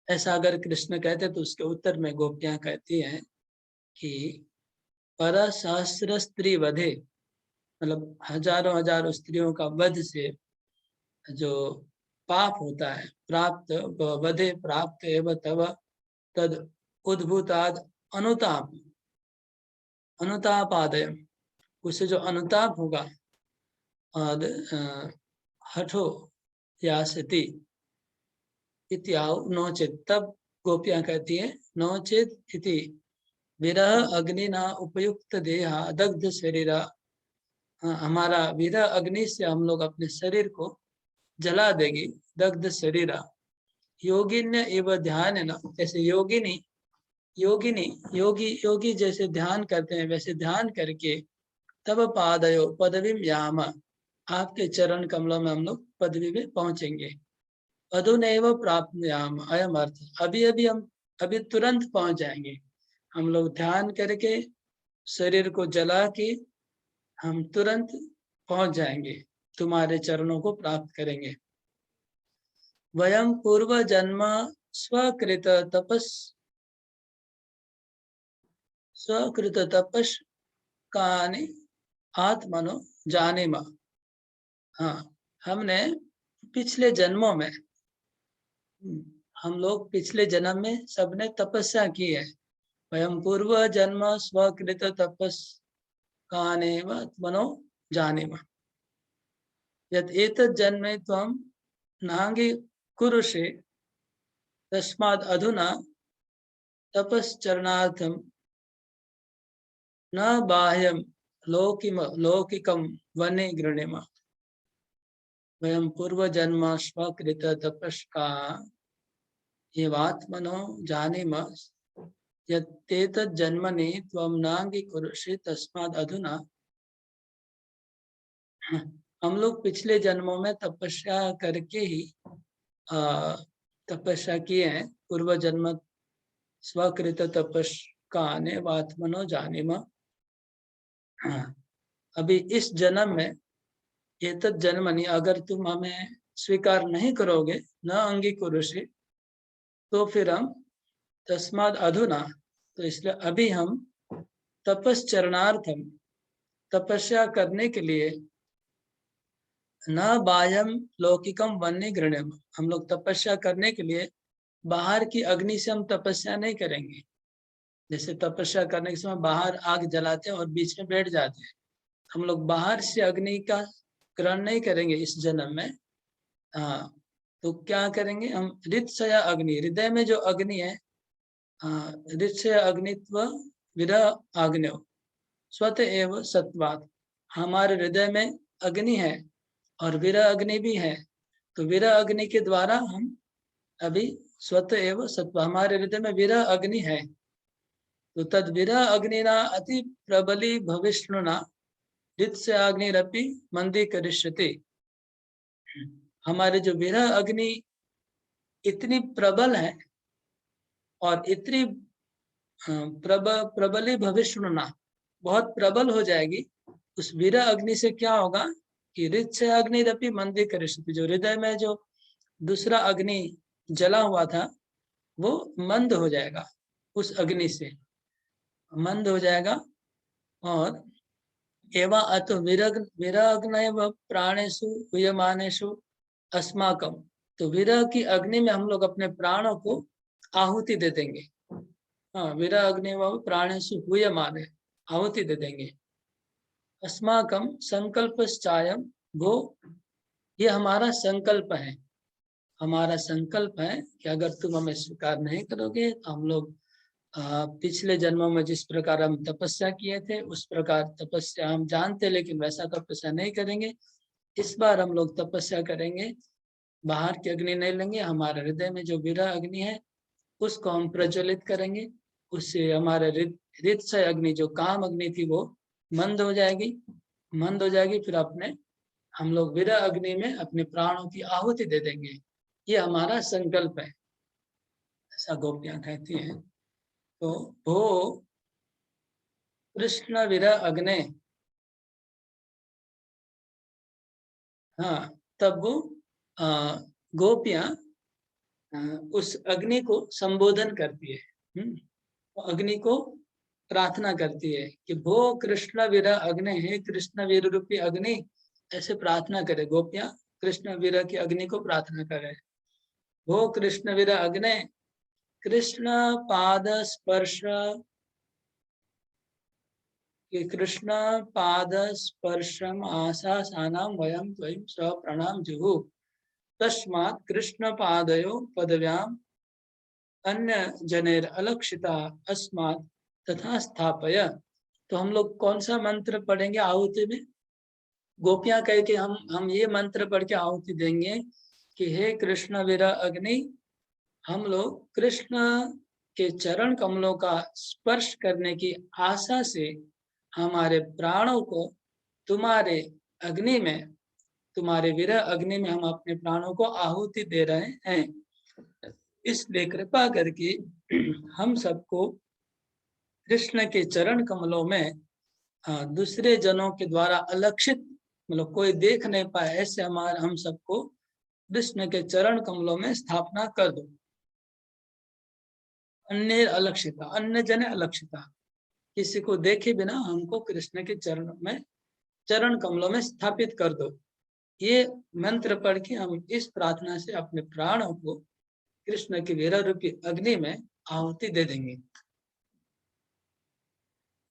ऐसा अगर कृष्ण कहते तो उसके उत्तर में गोपियां कहती हैं कि पर सहस्र स्त्री वधे, मतलब हजारों हजारों स्त्रियों का वध से जो पाप होता है, प्राप्त वधे प्राप्त एवं तव तद उद्भूताद अनुताप, अनुतापादय, उससे जो अनुताप होगा और हठो यासति इत्याहु नोचेत। तब गोपियां कहती है नोचेत इति विरह अग्नि ना उपयुक्त देहा दग्ध शरीरा, हमारा विरह अग्नि से हम लोग अपने शरीर को जला देगी। दग्ध शरीरा योगिन्य एवं ध्यान है ना, जैसे योगिनी योगिनी योगी योगी जैसे ध्यान करते हैं वैसे ध्यान करके तब पादयो पदवी याम, आपके चरण कमलों में हम लोग पदवी में पहुंचेंगे। अधुनैव प्राप्नुयाम, अयम अर्थ, अभी अभी हम अभी तुरंत पहुंच जाएंगे। हम लोग ध्यान करके शरीर को जला के हम तुरंत पहुंच जाएंगे, तुम्हारे चरणों को प्राप्त करेंगे। वयम पूर्व जन्म स्वकृत तपस स्वकृत तपस कानि आत्मनो जाने मा। हाँ, हमने पिछले जन्मों में, हम लोग पिछले जन्म में सबने तपस्या की है। वयम पूर्व जन्म स्वकृत तपस काने मनो जाने मा। यद एतत् जन्मे त्वं नांगी कुरुषे तस्माद् अधुना तपश्चरणार्थं न बाह्यं लौकिकं वने गृणेम। वयम पूर्व जन्म स्वकृत तपस्का एवात्मनो जानेम यत्तेतत् जन्मनि त्वं नांगी कुरुषे तस्माद् अधुना। हम लोग पिछले जन्मों में तपस्या करके ही तपस्या किए हैं। पूर्व जन्म स्वकृत तपस का आने वात्मनो जाने में, अभी इस जन्म में एतत् जन्मनि, अगर तुम हमें स्वीकार नहीं करोगे, न अंगी कुरुषे, तो फिर हम तस्माद अधुना, अभी इस जन्म में तो इसलिए अभी हम तपश्चरणार्थम, तपस्या करने के लिए, न बाह्यम लौकिकम वन्य गृण्यम, हम लोग तपस्या करने के लिए बाहर की अग्नि से हम तपस्या नहीं करेंगे। जैसे तपस्या करने के समय बाहर आग जलाते हैं और बीच में बैठ जाते हैं, हम लोग बाहर से अग्नि का ग्रहण नहीं करेंगे इस जन्म में। हाँ, तो क्या करेंगे हम? हृदय अग्नि, हृदय में जो अग्नि है, हृदय अग्नित्व विरह आग्नेय स्वत एव सत्वात, हमारे हृदय में अग्नि है और विरह अग्नि भी है। तो विरह अग्नि के द्वारा हम अभी स्वत एव सत्व, हमारे हृदय में विरह अग्नि है। तो तद विरह अग्निना अति प्रबली भविष्णुना हृदय अग्निरपि मंदी करिष्यति, हमारे जो विरह अग्नि इतनी प्रबल है और इतनी प्रबली भविष्णुना, बहुत प्रबल हो जाएगी। उस विरह अग्नि से क्या होगा कि हृदय अग्निरपि मंदी करिष्यति, जो हृदय में जो दूसरा अग्नि जला हुआ था वो मंद हो जाएगा, उस अग्नि से मंद हो जाएगा। और एवं अतो विरग्न व प्राणेषु हुयमानेषु अस्माकम, तो विरह की अग्नि में हम लोग अपने प्राणों को आहुति दे देंगे। हाँ, विरह अग्नि व प्राणेषु हुयमाने, आहुति दे देंगे। अस्माकम संकल्पश्चायम भो, ये हमारा संकल्प है, हमारा संकल्प है कि अगर तुम हमें स्वीकार नहीं करोगे तो हम लोग पिछले जन्मों में जिस प्रकार हम तपस्या किए थे उस प्रकार तपस्या हम जानते, लेकिन वैसा तपस्या नहीं करेंगे। इस बार हम लोग तपस्या करेंगे, बाहर की अग्नि नहीं लेंगे, हमारे हृदय में जो विरह अग्नि है उसको हम प्रज्वलित करेंगे। उससे हमारे हृदय अग्नि, जो काम अग्नि थी, वो मंद हो जाएगी, मंद हो जाएगी। फिर अपने हम लोग विरह अग्नि में अपने प्राणों की आहुति दे देंगे। ये हमारा संकल्प है, ऐसा गोपियां कहती हैं। तो भो कृष्ण विरह अग्नि, हाँ, तब वो गोपियां उस अग्नि को संबोधन करती है, तो अग्नि को प्रार्थना करती है कि भो कृष्ण विरह अग्नि, हे कृष्ण वीर रूपी अग्नि, ऐसे प्रार्थना करे गोपियां, कृष्ण विरह की अग्नि को प्रार्थना करे। भो कृष्ण विरह अग्नि, कृष्ण पाद स्पर्श, कि कृष्ण पाद स्पर्शम आशा सानाम वयम त्वयं स प्रणाम जुहु, तस्मात् कृष्ण पादयो पदव्याम अन्य जनेर अलक्षिता अस्मात् तथा स्थापय। तो हम लोग कौन सा मंत्र पढ़ेंगे आहुति में? गोपियां कह के हम ये मंत्र पढ़ के आहुति देंगे कि हे कृष्ण विरह अग्नि, हम लोग कृष्ण के चरण कमलों का स्पर्श करने की आशा से हमारे प्राणों को तुम्हारे अग्नि में, तुम्हारे विरह अग्नि में हम अपने प्राणों को आहुति दे रहे हैं। इसलिए कृपा करके हम सबको कृष्ण के चरण कमलों में दूसरे जनों के द्वारा अलक्षित, मतलब कोई देख नहीं पाए ऐसे हम सबको कृष्ण के चरण कमलों में स्थापना कर दो। अन्य अलक्षिता, अन्य जन अलक्षिता, किसी को देखे बिना हमको कृष्ण के चरण में, चरण कमलों में स्थापित कर दो। ये मंत्र पढ़ के हम इस प्रार्थना से अपने प्राणों को कृष्ण की विरह रूपी अग्नि में आहुति दे देंगे।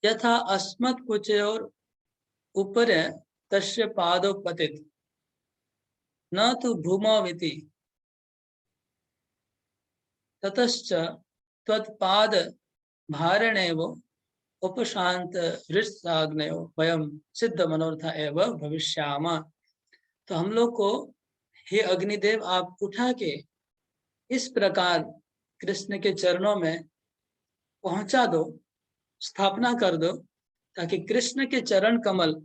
यथा अस्मत् कुचयोर ऊपर तस्य पादो पतित न तो भूमोविति ततश्च त्वत्पाद भारणेव उपशांत हृदयाग्नयो वयम सिद्ध मनोरथ एव भविष्यामा। तो हम लोग को हे अग्निदेव आप उठा के इस प्रकार कृष्ण के चरणों में पहुंचा दो, स्थापना कर दो, ताकि कृष्ण के चरण कमल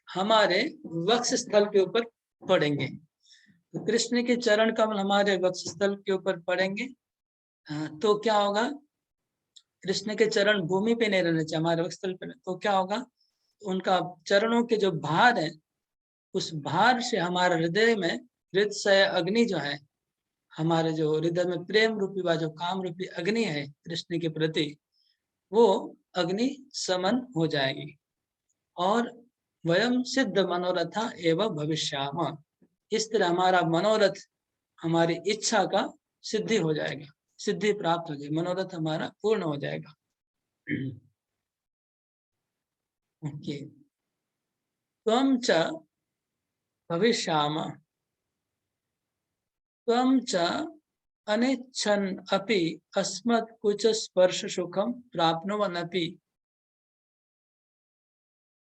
हमारे वक्ष स्थल के ऊपर पड़ेंगे। तो कृष्ण के चरण कमल हमारे वक्ष स्थल के ऊपर पड़ेंगे तो क्या होगा? कृष्ण के चरण भूमि पे नहीं रहने चाहिए, हमारे वक्ष स्थल पे। तो क्या होगा? उनका चरणों के जो भार है, उस भार से हमारे हृदय में हृदय अग्नि जो है, हमारे जो हृदय में प्रेम रूपी व जो काम रूपी अग्नि है कृष्ण के प्रति, वो अग्नि समन हो जाएगी। और वयम सिद्ध मनोरथा एवं भविष्याम, इस तरह हमारा मनोरथ, हमारी इच्छा का सिद्धि हो जाएगा, सिद्धि प्राप्त हो जाएगी, मनोरथ हमारा पूर्ण हो जाएगा। ओके। त्वं च भविष्याम त्वं च अनिच्छन् अपि अस्मत् कुच स्पर्श सुखम प्राप्नुवन् अपि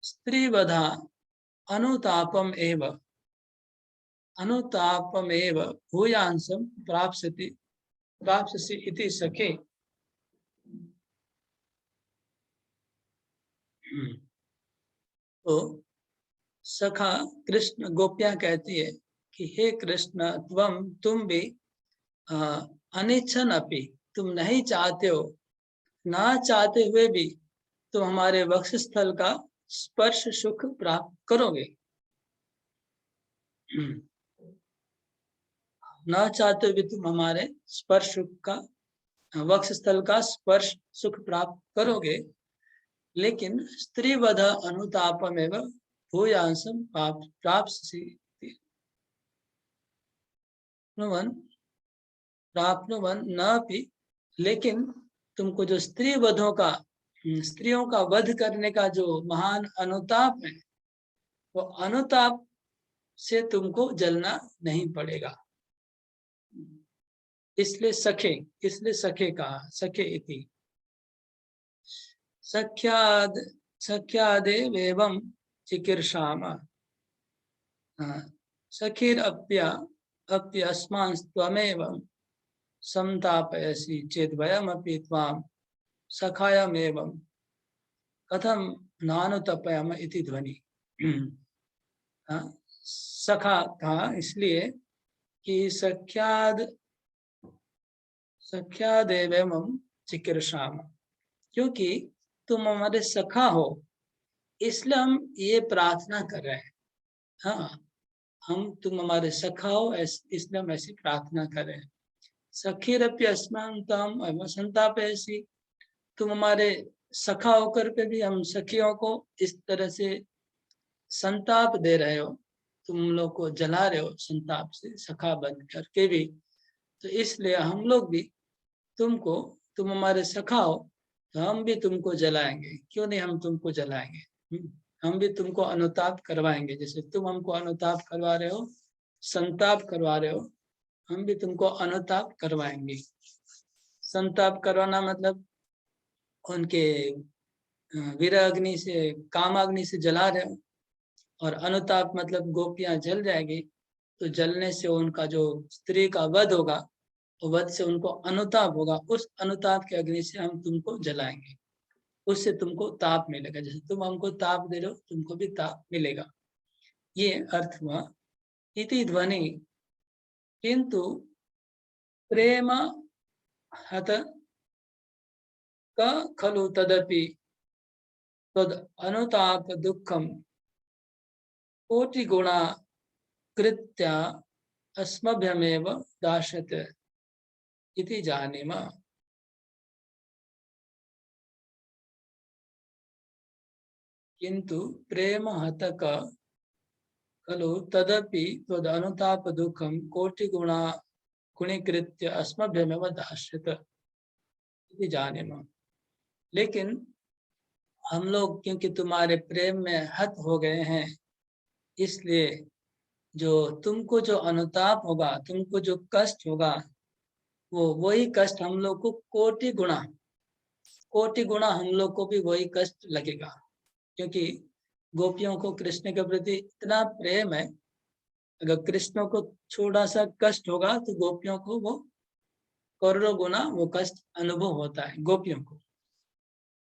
स्त्रीवधा अनुतापमेव भूयांसं प्राप्स्यसि इति सखे। तो सखा कृष्ण, गोपियां कहती है कि हे कृष्ण, तुम भी अनिच्छन अपि, तुम नहीं चाहते हो, ना चाहते हुए भी तुम हमारे वक्षस्थल का स्पर्श सुख प्राप्त करोगे। ना चाहते हुए भी तुम हमारे स्पर्श सुख का, वक्षस्थल का स्पर्श सुख प्राप्त करोगे, लेकिन स्त्रीवध अनुतापमेव भूयांसं प्राप्स्यसि प्राप्नुवन् नापि, लेकिन तुमको जो स्त्री वधों का, स्त्रियों का वध करने का जो महान अनुताप है, वो अनुताप से तुमको जलना नहीं पड़ेगा। इसलिए सखे कहा, सखे इति सख्यादेवं चिकीर्षाम सखीरप्यस्मांस्त्वमेव संतापयसि चेत् वयमपि त्वां सखायमेवं कथम नानुतपयम इति ध्वनि। सखा कहा इसलिए कि सख्यादेवं चिकीर्षाम, क्योंकि तुम हमारे सखा हो, इसलिए हम ये प्रार्थना कर रहे हैं। हाँ, तुम हमारे सखा हो, इसलिए हम ऐसी प्रार्थना कर रहे हैं। सखीरप्यस्मांतम संतापयसि, तुम हमारे सखा होकर के भी हम सखियों को इस तरह से संताप दे रहे हो, तुम लोग को जला रहे हो संताप से, सखा बन करके भी। तो इसलिए हम लोग भी तुम हमारे सखा हो, तो हम भी तुमको जलाएंगे। क्यों नहीं हम तुमको जलाएंगे, हम भी तुमको अनुताप करवाएंगे। जैसे तुम हमको अनुताप करवा रहे हो, संताप करवा रहे हो, हम भी तुमको अनुताप करवाएंगे। संताप करवाना मतलब उनके वीर अग्नि से, काम अग्नि से जला रहे हो, और अनुताप मतलब गोपियां जल जाएगी। तो जलने से उनका जो स्त्री का वध होगा, तो वध से उनको अनुताप होगा, उस अनुताप के अग्नि से हम तुमको जलाएंगे, उससे तुमको ताप मिलेगा। जैसे तुम हमको ताप दे रहे हो, तुमको भी ताप मिलेगा। ये अर्थ हुआ इति ध्वनि। किंतु प्रेम हत खलु तदपि तद अनुताप दुखम कोटि गुणा कृत्या अस्मभ्यमेव दास्यते इति जानीम। किंतु प्रेम हतक खलु तदपि तद अनुताप दुखम कोटि गुणा गुणीकृत्य अस्मभ्यमेव दास्यते इति जानीम। लेकिन हम लोग क्योंकि तुम्हारे प्रेम में हत हो गए हैं, इसलिए जो तुमको जो अनुताप होगा, तुमको जो कष्ट होगा, वो वही कष्ट हम लोग को कोटि गुणा हम लोग को भी वही कष्ट लगेगा। क्योंकि गोपियों को कृष्ण के प्रति इतना प्रेम है, अगर कृष्ण को थोड़ा सा कष्ट होगा तो गोपियों को वो करोड़ों गुना वो कष्ट अनुभव होता है। गोपियों को,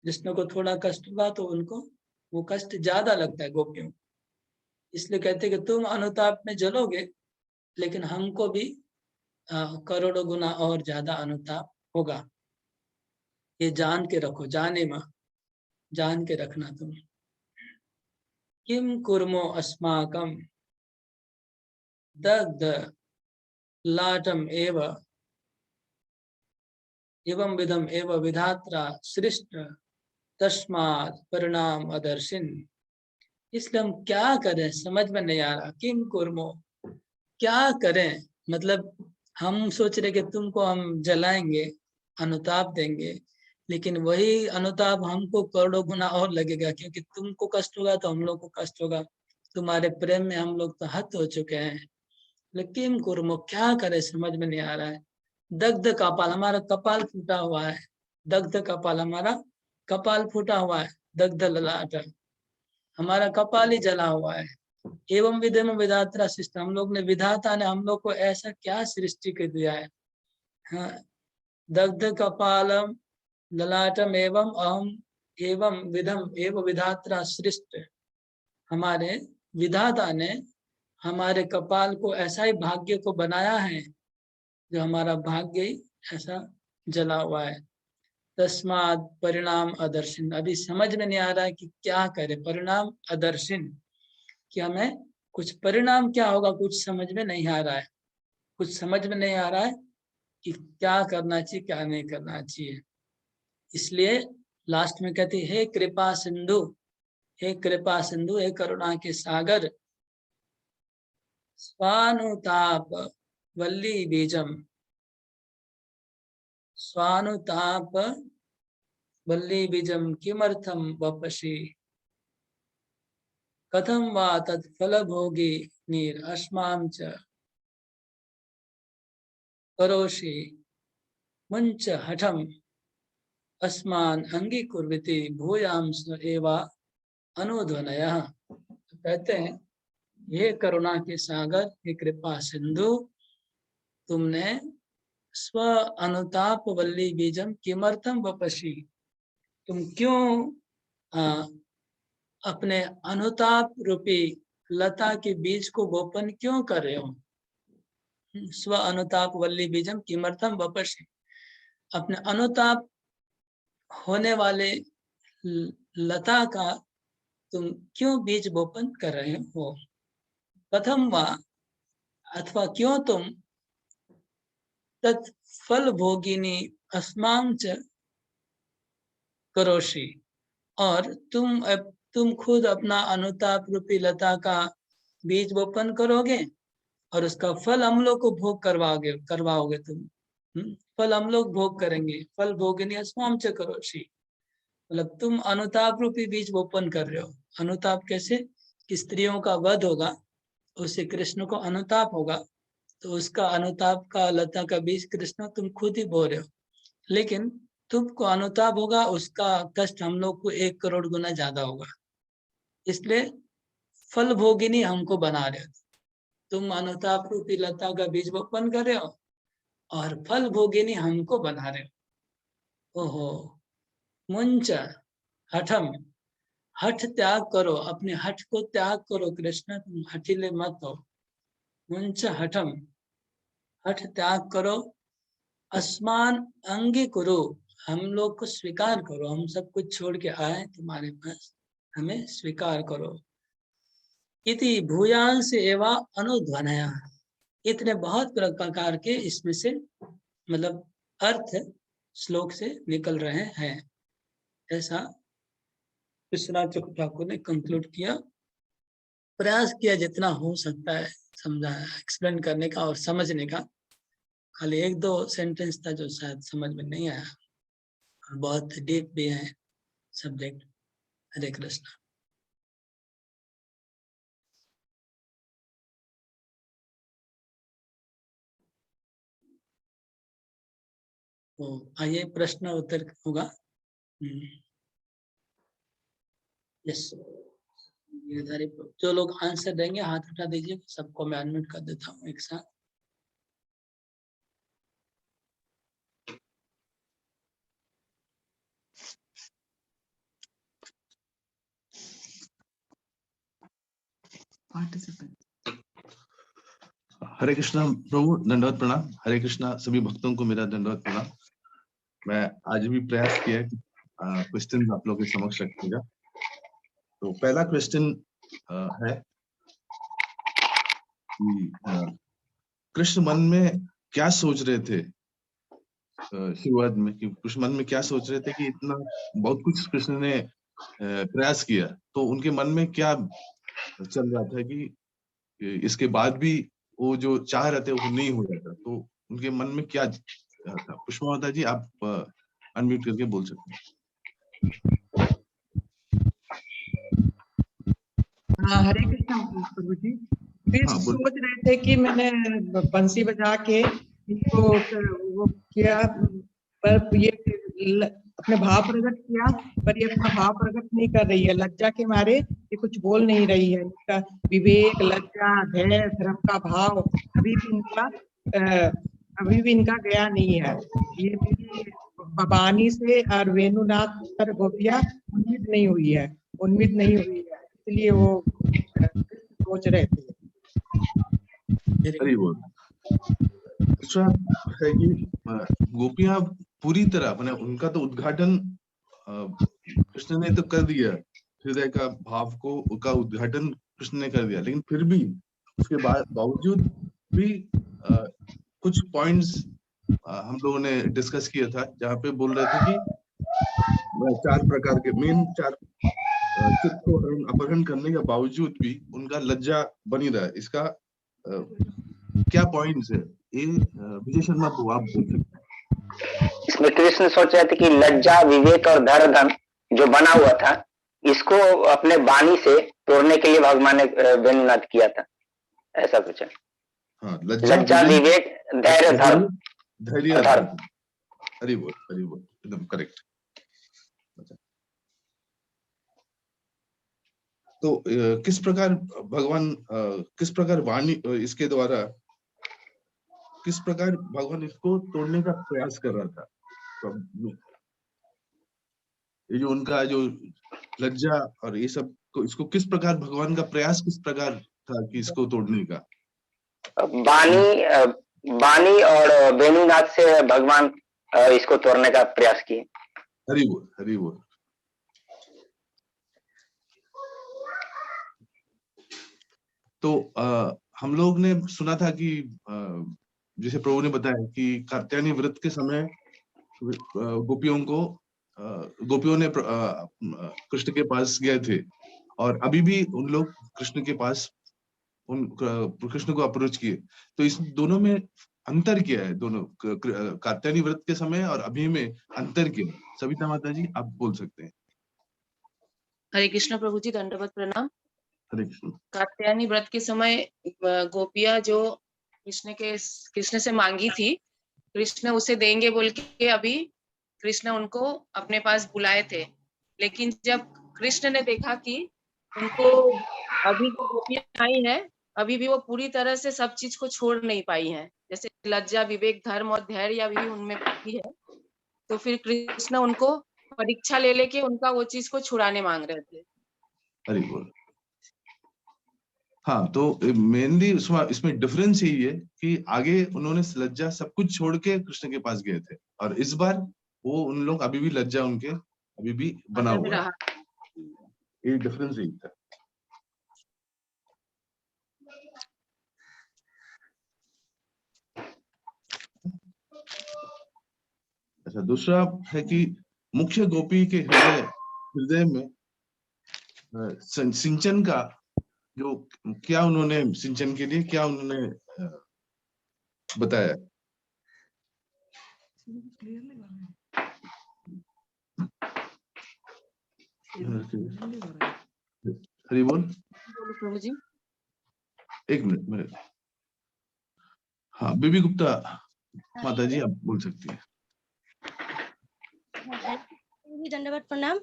कृष्ण को थोड़ा कष्ट होगा तो उनको वो कष्ट ज्यादा लगता है गोपियों को। इसलिए कहते हैं कि तुम अनुताप में जलोगे, लेकिन हमको भी करोड़ों गुना और ज्यादा अनुताप होगा। ये जान के रखो, जान के रखना तुम। किम कुर्मो अस्माकम दग्ध लाटम एव एवं विधम एवं विधात्रा सृष्ट तस्मात् परिणाम अदर्शिन। इसलिए हम क्या करें समझ में नहीं आ रहा। किम कुर्मो, क्या करें, मतलब हम सोच रहे कि तुमको हम जलाएंगे, अनुताप देंगे, लेकिन वही अनुताप हमको करोड़ों गुना और लगेगा, क्योंकि तुमको कष्ट होगा तो हम लोग को कष्ट होगा। तुम्हारे प्रेम में हम लोग तो हत हो चुके हैं। लेकिन कुर्मो, क्या करे समझ में नहीं आ रहा है। दग्ध कपाल, हमारा कपाल फूटा हुआ है। दग्ध कपाल, हमारा कपाल फूटा हुआ है। दग्ध ललाट, हमारा कपाल ही जला हुआ है। एवं विधम विधात्रा सृष्टि, हम लोग ने, विधाता ने हम लोग को ऐसा क्या सृष्टि कर दिया है। हाँ, दग्ध कपालम ललाटम एवं अहम एवं विधम एवं विधात्रा सृष्टि, हमारे विधाता ने हमारे कपाल को ऐसा ही भाग्य को बनाया है, जो हमारा भाग्य ही ऐसा जला हुआ है। तस्मात् परिणाम अदर्शिन, अभी समझ में नहीं आ रहा है कि क्या करे। परिणाम अदर्शिन, कि हमें कुछ परिणाम क्या होगा कुछ समझ में नहीं आ रहा है। कुछ समझ में नहीं आ रहा है कि क्या करना चाहिए क्या नहीं करना चाहिए। इसलिए लास्ट में कहती है, हे कृपा सिंधु, हे कृपा सिंधु, हे करुणा के सागर, स्वानुताप वल्ली बीजम, स्वानुताप वल्ली बीजम किमर्थम वपसि, कथम वा तत्फल भोगी नीर अस्मां च करोषि मुंच हठम अस्मान अंगीकुर्विति भूयांस एवा अनुध्वनयः। कहते हैं, ये करुणा के सागर, हे कृपा सिंधु, तुमने स्व अनुताप वल्ली बीजम किमर्थम वपसि, तुम क्यों अपने अनुताप रूपी लता के बीज को बोपन क्यों कर रहे हो। स्व अनुताप वल्ली बीजम किमर्थम वपसि, अपने अनुताप होने वाले लता का तुम क्यों बीज बोपन कर रहे हो। कथम वा, अथवा क्यों तुम, तत्फल भोगिनी अस्मां च करोषि, और तुम खुद अपना अनुताप रूपी लता का बीज बोपन करोगे और उसका फल हम लोग को भोग करवाओगे तुम। फल हम लोग भोग करेंगे। फल भोगिनी अस्मां च करोषि, मतलब तुम अनुताप रूपी बीज बोपन कर रहे हो। अनुताप कैसे, कि स्त्रियों का वध होगा, उससे कृष्ण को अनुताप होगा, तो उसका अनुताप का लता का बीज कृष्ण तुम खुद ही बो रहे हो। लेकिन तुमको अनुताप होगा, उसका कष्ट हम लोग को 1 करोड़ गुना ज्यादा होगा। इसलिए फल भोगिनी हमको बना रहे हो। तुम अनुताप रूपी लता का बीज बोपन कर रहे हो और फल भोगिनी हमको बना रहे हो। ओहो, मुंच हठम, हठ त्याग करो, अपने हठ को त्याग करो कृष्ण, तुम हठीले मत हो। मुंच हठम, हठ त्याग करो। अस्मान अंगी करो, हम लोग को स्वीकार करो, हम सब कुछ छोड़ के आए तुम्हारे पास, हमें स्वीकार करो। इति भूयांश एवा अनुध्वनया, इतने बहुत प्रकार के इसमें से मतलब अर्थ श्लोक से निकल रहे हैं। ऐसा विश्वनाथ चक्रवर्ती ठाकुर ने कंक्लूड किया। प्रयास किया जितना हो सकता है समझा एक्सप्लेन करने का और समझने का। खाली 1-2 सेंटेंस था जो शायद समझ में नहीं आया, और बहुत डीप भी है सब्जेक्ट। हरे कृष्ण। तो आइए प्रश्न उत्तर होगा। यस, जो लोग आंसर देंगे हाथ उठा दीजिए, सबको मैं अनम्यूट कर देता हूँ एक साथ। हरे कृष्णा प्रभु, दंडवत प्रणाम। हरे कृष्णा सभी भक्तों को मेरा दंडवत प्रणाम। मैं आज भी प्रयास किया कि क्वेश्चन आप लोगों के समक्ष रखूंगा। तो पहला क्वेश्चन है कि कृष्ण मन में क्या सोच रहे थे शुरुआत में कि कृष्ण मन में क्या सोच रहे थे कि इतना बहुत कुछ कृष्ण ने प्रयास किया, तो उनके मन में क्या चल रहा था कि इसके बाद भी वो जो चाह रहे थे वो नहीं हो रहा था, तो उनके मन में क्या था? पुष्पा माता जी, आप अनम्यूट करके बोल सकते हैं। हरे कृष्णा प्रभु जी। वे हाँ, बोल। सोच रहे थे कि मैंने बंसी बजा के इनको वो किया, पर ये अपने भाव प्रकट किया, पर ये अपना भाव प्रकट नहीं कर रही है। लज्जा के मारे ये कुछ बोल नहीं रही है। इनका विवेक, लज्जा, धैर्य, धर्म का भाव अभी भी इनका गया नहीं है। ये मेरी भवानी से और वेणुनाथ पर गोपिया उम्मीद नहीं हुई है, इसलिए वो सोच रहे थे। हरि बोल। दूसरा है कि गोपियां पूरी तरह, मैंने उनका तो उद्घाटन कृष्ण ने तो कर दिया, हृदय का भाव को का उद्घाटन कृष्ण ने कर दिया, लेकिन फिर भी उसके बावजूद भी कुछ पॉइंट्स हम लोगों ने डिस्कस किया था, जहाँ पे बोल रहे थे कि 4 प्रकार के मेन 4 चित्त को अपहरण करने के बावजूद भी उनका लज्जा बनी रहा है। इसका क्या पॉइंट्स है? ये विजय शर्मा को आप बोल सकते हैं। इसमें कृष्ण सोच रहे थे कि लज्जा, विवेक और धर्म जो बना हुआ था, इसको अपने वाणी से तोड़ने के लिए भगवान ने वेणुनाद किया था, ऐसा कुछ है। हाँ, लज्जा, विवेक, धैर्य, धर्म। हरि बोल, एकदम करेक्ट। तो किस प्रकार वाणी इसके द्वारा किस प्रकार भगवान इसको तोड़ने का प्रयास कर रहा था? ये जो उनका जो लज्जा और ये सब को, इसको किस प्रकार भगवान का प्रयास किस प्रकार था कि इसको तोड़ने का? वाणी और वेणुनाथ से भगवान इसको तोड़ने का प्रयास किए। हरि बोल। तो हम लोग ने सुना था कि जैसे प्रभु ने बताया कि कात्यायनी व्रत के समय गोपियों ने कृष्ण के पास गए थे, और अभी भी उन लोग कृष्ण के पास कृष्ण को अप्रोच किए। तो इस दोनों में अंतर क्या है? दोनों कात्यायनी व्रत के समय और अभी में अंतर क्या है? सविता माता जी, आप बोल सकते हैं। हरे कृष्ण प्रभु जी, दंडवत प्रणाम। हरे कृष्ण। कात्यायनी व्रत के समय गोपिया जो कृष्ण से मांगी थी, कृष्ण उसे देंगे बोल के अभी कृष्ण उनको अपने पास बुलाए थे, लेकिन जब कृष्ण ने देखा कि उनको अभी जो गोपियां आई है, अभी भी वो पूरी तरह से सब चीज को छोड़ नहीं पाई हैं, जैसे लज्जा, विवेक, धर्म और धैर्य अभी भी उनमें बाकी है, तो फिर कृष्ण उनको परीक्षा ले लेके उनका वो चीज को छुड़ाने मांग रहे थे। हरि बोल। हाँ, तो मेनली इसमें डिफरेंस यही है कि आगे उन्होंने लज्जा सब कुछ छोड़ के कृष्ण के पास गए थे, और इस बार वो उन लोग अभी भी लज्जा उनके अभी भी बना हुआ है। ये डिफरेंस यही था। अच्छा, दूसरा है कि मुख्य गोपी के हृदय में सिंचन का जो क्या उन्होंने सिंचन के लिए क्या उन्होंने बताया? हरि बोल। प्रभु जी, एक मिनट। हाँ, बीबी गुप्ता माता जी, आप बोल सकती हैं। दंडवत प्रणाम।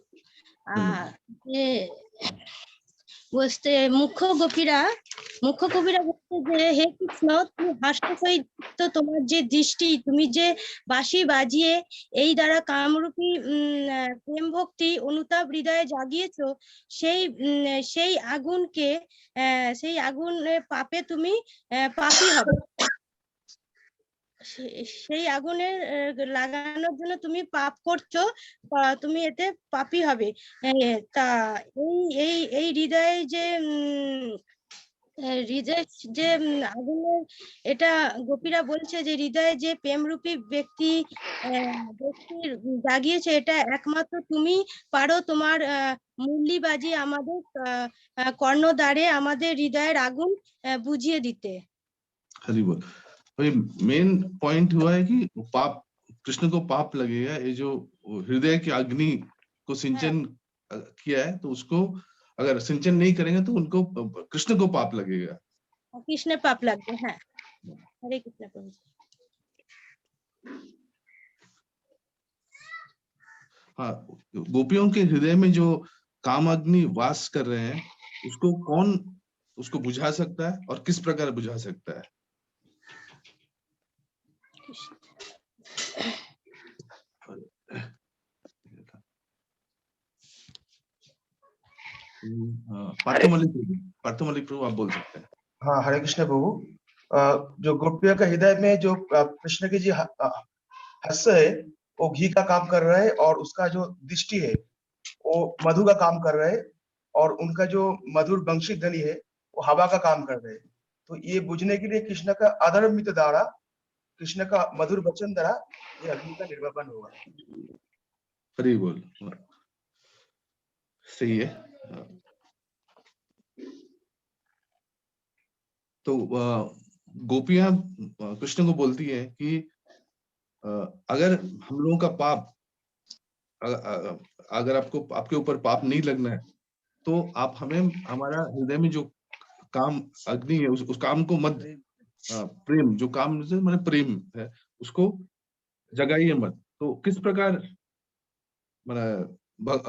বসতে মুখ্য গোপীরা বলছে যে হে কৃষ্ণ, তুমি হাস্য সহিত তোমার যে দৃষ্টি, তুমি যে বাঁশি বাজিয়ে এই দ্বারা কামরূপী প্রেম ভক্তি অনুতাপ হৃদয়ে জাগিয়েছো, সেই আগুনের পাপে তুমি পাপী হবে। সেই আগুনের লাগানোর জন্য তুমি পাপ করছো, তুমি এতে পাপী হবে। তা এই হৃদয়ে যে হৃদয় যে আগুনের, এটা গোপীরা বলছে যে হৃদয়ে যে প্রেমরূপী ব্যক্তির জাগিয়েছে, এটা একমাত্র তুমি পারো তোমার মুরলি বাজিয়ে আমাদের কর্ণদ্বারে আমাদের হৃদয়ের আগুন বুঝিয়ে দিতে। हरि बोल। भाई मेन पॉइंट हुआ है कि पाप, कृष्ण को पाप लगेगा, ये जो हृदय की अग्नि को सिंचन किया है, तो उसको अगर सिंचन नहीं करेंगे तो उनको, कृष्ण को पाप लगेगा। কৃষ্ণ পাপ লাগবে। হ্যাঁ, হরে কৃষ্ণ প্রভু। हाँ, गोपियों के हृदय में जो काम अग्नि वास कर रहे हैं, उसको कौन उसको बुझा सकता है और किस प्रकार बुझा सकता है? पार्थमलिक प्रभु आप बोल सकते हैं। हाँ, हरे कृष्ण प्रभु। जो गोपियों के हृदय में जो कृष्ण की जी हास्य है, वो घी का काम कर रहा है, और उसका जो दृष्टि है वो मधु का काम कर रहा है, और उनका जो मधुर वंशी ध्वनि है वो हवा का काम कर रहे हैं। तो ये बुझने के लिए कृष्ण का अधर्मित द्वारा, कृष्ण का मधुर वचन द्वारा ये अग्नि का निर्वापन होगा। हरि बोल। सही है। तो गोपियां कृष्ण को बोलती है कि अगर हम लोगों का पाप, अगर आपको आपके ऊपर पाप नहीं लगना है, तो आप हमें, हमारा हृदय में जो काम अग्नि है, उस काम को मत, प्रेम, जो काम से मैंने प्रेम है, उसको जगाइए मत। तो किस प्रकार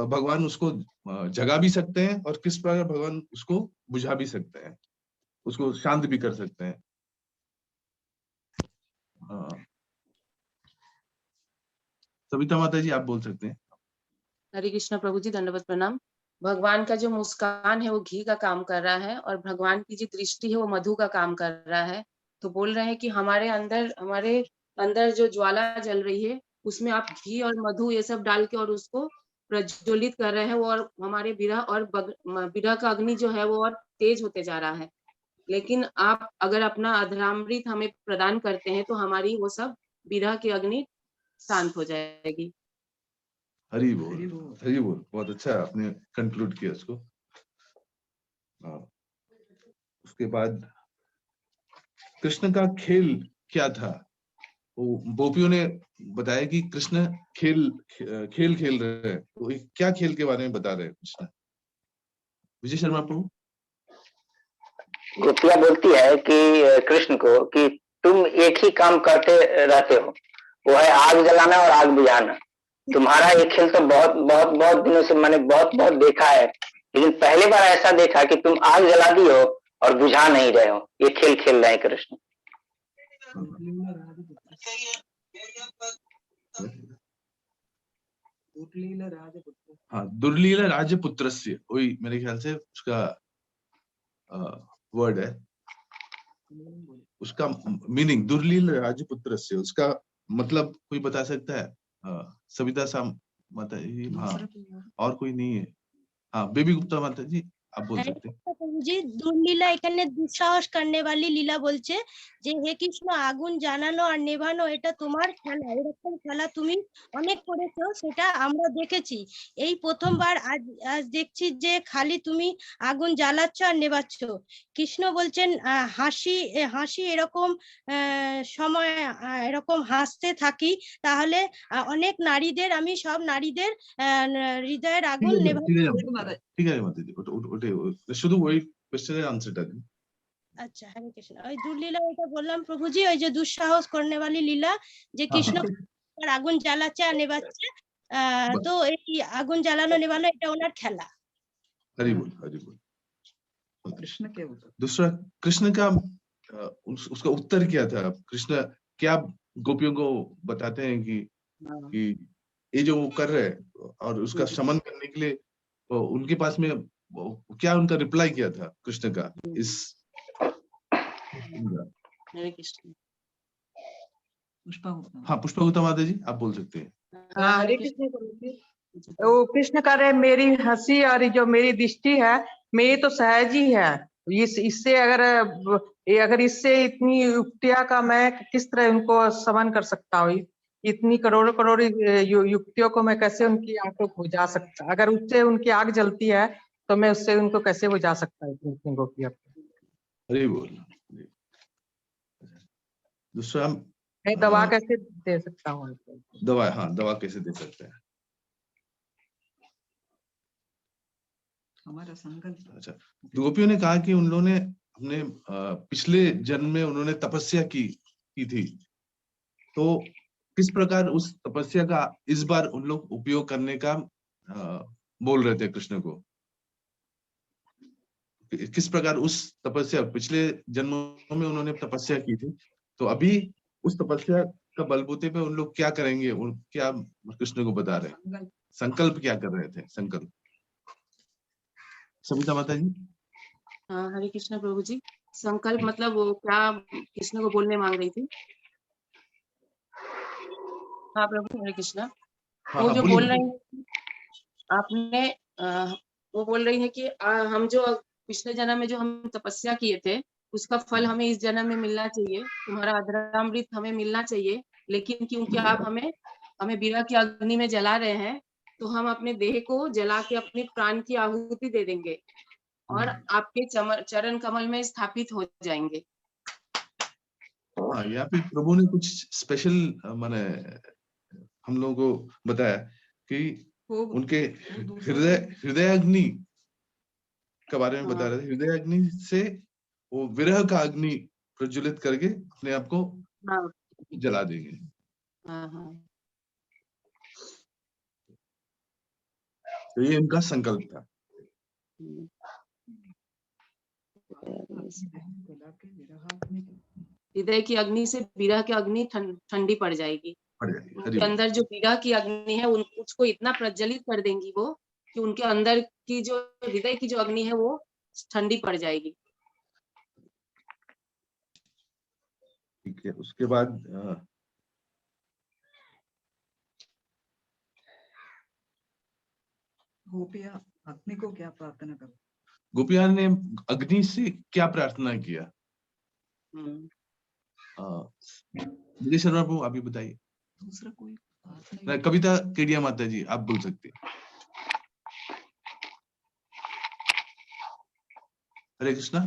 भगवान उसको जगा भी सकते हैं, और किस प्रकार भगवान उसको बुझा भी सकते हैं, उसको शांत भी कर सकते हैं? सविता माता जी, आप बोल सकते हैं। हरे कृष्ण प्रभु जी, दंडवत प्रणाम। भगवान का जो मुस्कान है वो घी का काम कर रहा है, और भगवान की जो दृष्टि है वो मधु का काम कर रहा है। तो बोल रहे हैं कि हमारे अंदर जो ज्वाला जल रही है, उसमें आप घी और मधु ये सब डाल के और उसको प्रज्वलित कर रहे हैं, और हमारे विरह का अग्नि जो है वो और तेज होते जा रहा है। लेकिन आप अगर अपना अधरामृत हमें प्रदान करते हैं, तो हमारी वो सब विरह की अग्नि शांत हो जाएगी। हरि बोल, हरि बोल। बहुत अच्छा आपने कंक्लूड किया इसको। उसके बाद कृष्ण का खेल क्या था? वो गोपियों ने बताया कि कृष्ण खेल खेल रहे हैं। तो क्या खेल के बारे में बता रहे हैं कृष्ण? विजय शर्मा प्रभु। गोपियां बोलती है कि कृष्ण को कि तुम एक ही काम करते रहते हो, वो है आग जलाना और आग बुझाना। तुम्हारा ये खेल तो बहुत बहुत बहुत दिनों से मैंने बहुत बहुत देखा है, लेकिन पहली बार ऐसा देखा कि तुम आग जला दी हो और बुझा नहीं रहे हो। ये खेल खेल रहे हैं कृष्ण। हाँ, दुर्लीला राजपुत्र से, वही मेरे ख्याल से उसका वर्ड है, उसका मीनिंग दुर्लीला राजपुत्र से, उसका मतलब कोई बता सकता है? सविता साम माता जी। हाँ, और कोई नहीं है। हाँ, बेबी गुप्ता माता जी, आप बोल सकते हैं। প্রভুজি, দুর্লীলা এখানে দুঃসাহস करने वाली লীলা বলছে যে হে কৃষ্ণ, আগুন জ্বালানো আর নেভানো এটা তোমার খেলা, এরকম খেলা তুমি অনেক করেছো, সেটা আমরা দেখেছি। এই প্রথমবার আজ দেখছি যে খালি তুমি আগুন জ্বালাচ্ছ আর নেভাচ্ছ। কৃষ্ণ বলছেন হাসি এরকম সময় এরকম হাসতে থাকি, তাহলে অনেক নারীদের, আমি সব নারীদের হৃদয়ের আগুন নেভাচ্ছি। ঠিক আছে মাতা জি, ওটা শুধু ওই কোশ্চেনের আনসারটা দিন। আচ্ছা, হরে কৃষ্ণ। ওই দুর্লীলা এটা বললাম প্রভুজি, ওই যে দুঃসাহস করনে वाली লীলা, যে কৃষ্ণ আগুন জ্বালাচ্ছে আর নেভাচ্ছে। তো এই আগুন জ্বালানো নেভানো এটা ওনার খেলা। हरि बोल, हरि बोल। कृष्ण क्या दूसरा, कृष्ण का उसका उत्तर क्या था? कृष्ण क्या गोपियों को बताते हैं कि ये जो वो कर रहे हैं, और उसका शमन करने के लिए उनके पास में क्या उनका रिप्लाई किया था कृष्ण का इस? हाँ, पुष्पा माता जी, आप बोल सकते हैं। हरे कृष्ण। वो कृष्ण कह रहे मेरी हंसी और जो मेरी दृष्टि है, मेरी तो सहज ही है, इससे अगर इससे इतनी युक्तियां का मैं किस तरह उनको समन कर सकता हूँ, इतनी करोड़ों करोड़ युक्तियों को मैं कैसे उनकी आंख को बुझा सकता, अगर उससे उनकी आग जलती है तो मैं उससे उनको कैसे बुझा सकता हूँ इतनी गोपियों को। हरि बोल। दूसरा मैं दवा कैसे दे सकता हूँ उनको? दवा, हाँ दवा कैसे दे सकते हैं? हमारा संकल्प। अच्छा, गोपियों ने कहा कि उन लोगों ने अपने पिछले जन्म में उन्होंने तपस्या की थी, तो किस प्रकार उस तपस्या का इस बार उन लोग उपयोग करने का बोल रहे थे कृष्ण को? किस प्रकार उस तपस्या, पिछले जन्मों में उन्होंने तपस्या की थी, तो अभी उस तपस्या का बलबूते पे उन लोग क्या करेंगे, क्या कृष्ण को बता रहे हैं? संकल्प क्या कर रहे थे? संकल्प सविता माता जी। हाँ, हरे कृष्ण प्रभु जी। संकल्प मतलब वो क्या कृष्ण को बोलने मांग रही थी? हाँ प्रभु, हरे कृष्णा। हाँ, वो हाँ, जो बोलिए। बोल रही है आपने, वो बोल रही है कि हम जो पिछले जन्म में जो हम तपस्या किए थे उसका फल हमें इस जन्म में मिलना चाहिए, तुम्हारा अधरामृत हमें मिलना चाहिए, लेकिन क्योंकि आप हमें विरह की अग्नि में जला रहे हैं, तो हम अपने देह को जला के अपने प्राण की आहुति दे देंगे और आपके चरण कमल में स्थापित हो जाएंगे। हाँ, यहाँ पे प्रभु ने कुछ स्पेशल माने हम लोगों को बताया कि उनके हृदय अग्नि के बारे में बता रहे थे। हृदय अग्नि से वो विरह का अग्नि प्रज्वलित करके अपने आप को जला देंगे। तो ये इनका संकल्प था। हृदय की अग्नि से विरह की अग्नि ठंडी पड़ जाएगी। उनके अंदर जो विरह की अग्नि है उसको इतना प्रज्वलित कर देंगी वो कि उनके अंदर की जो हृदय की जो अग्नि है वो ठंडी पड़ जाएगी। ठीक है, उसके बाद गोपियां अग्नि को क्या प्रार्थना करो? गोपियां ने अग्नि से क्या प्रार्थना किया? विजय शर्मा प्रभु आप ही बताइए। दूसरा कोई कविता केडिया माता जी आप बोल सकते हैं। हरे कृष्णा।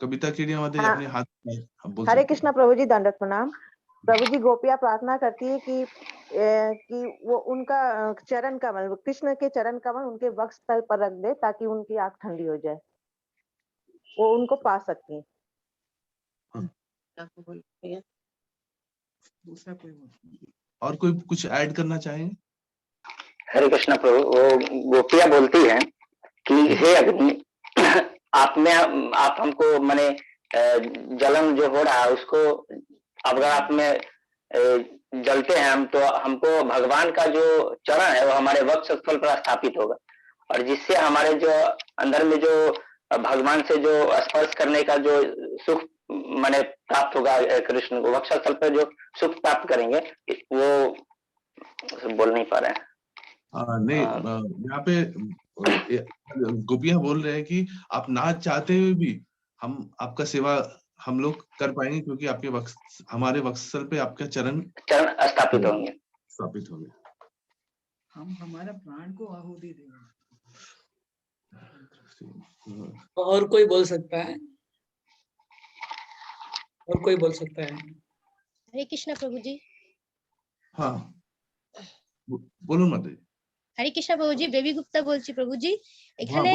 कविता केडिया माता जी अपने हाथ में बोल। हरे कृष्णा प्रभु जी, दंडवत प्रणाम। प्रभु जी, गोपियां प्रार्थना करती है कि वो उनका चरण कमल, कृष्ण के चरण कमल उनके वक्ष तल पर रख दे ताकि उनकी आंख ठंडी हो जाए, वो उनको पा सकती है। दूसरा कोई और कोई कुछ ऐड करना चाहेंगे? हरे कृष्णा प्रभु, वो गोपियां बोलती हैं कि हे अग्नि, आप हमको माने जलन जो हो रहा है उसको, अगर आप में जलते हैं हम, तो हमको भगवान का जो चरण है वो हमारे वक्ष स्थल पर स्थापित होगा, और जिससे हमारे जो अंदर में जो भगवान से जो स्पर्श करने का जो सुख माने प्राप्त होगा, कृष्ण को वक्ष स्थल पर जो सुख प्राप्त करेंगे, वो बोल नहीं पा रहे हैं। नहीं, यहाँ पे गोपियां बोल रहे हैं कि आप ना चाहते हुए भी हम आपका सेवा हम लोग कर पाएंगे, क्योंकि आपके हमारे वक्षस्थल पे आपका चरण स्थापित होंगे। हम हमारा प्राण को आहुति देंगे। और कोई बोल सकता है? और कोई बोल सकता है? हरे कृष्ण प्रभु जी। हाँ बोलून माता जी। हरे कृष्ण प्रभु जी, बेबी गुप्ता बोलছি प्रभु जी। এখানে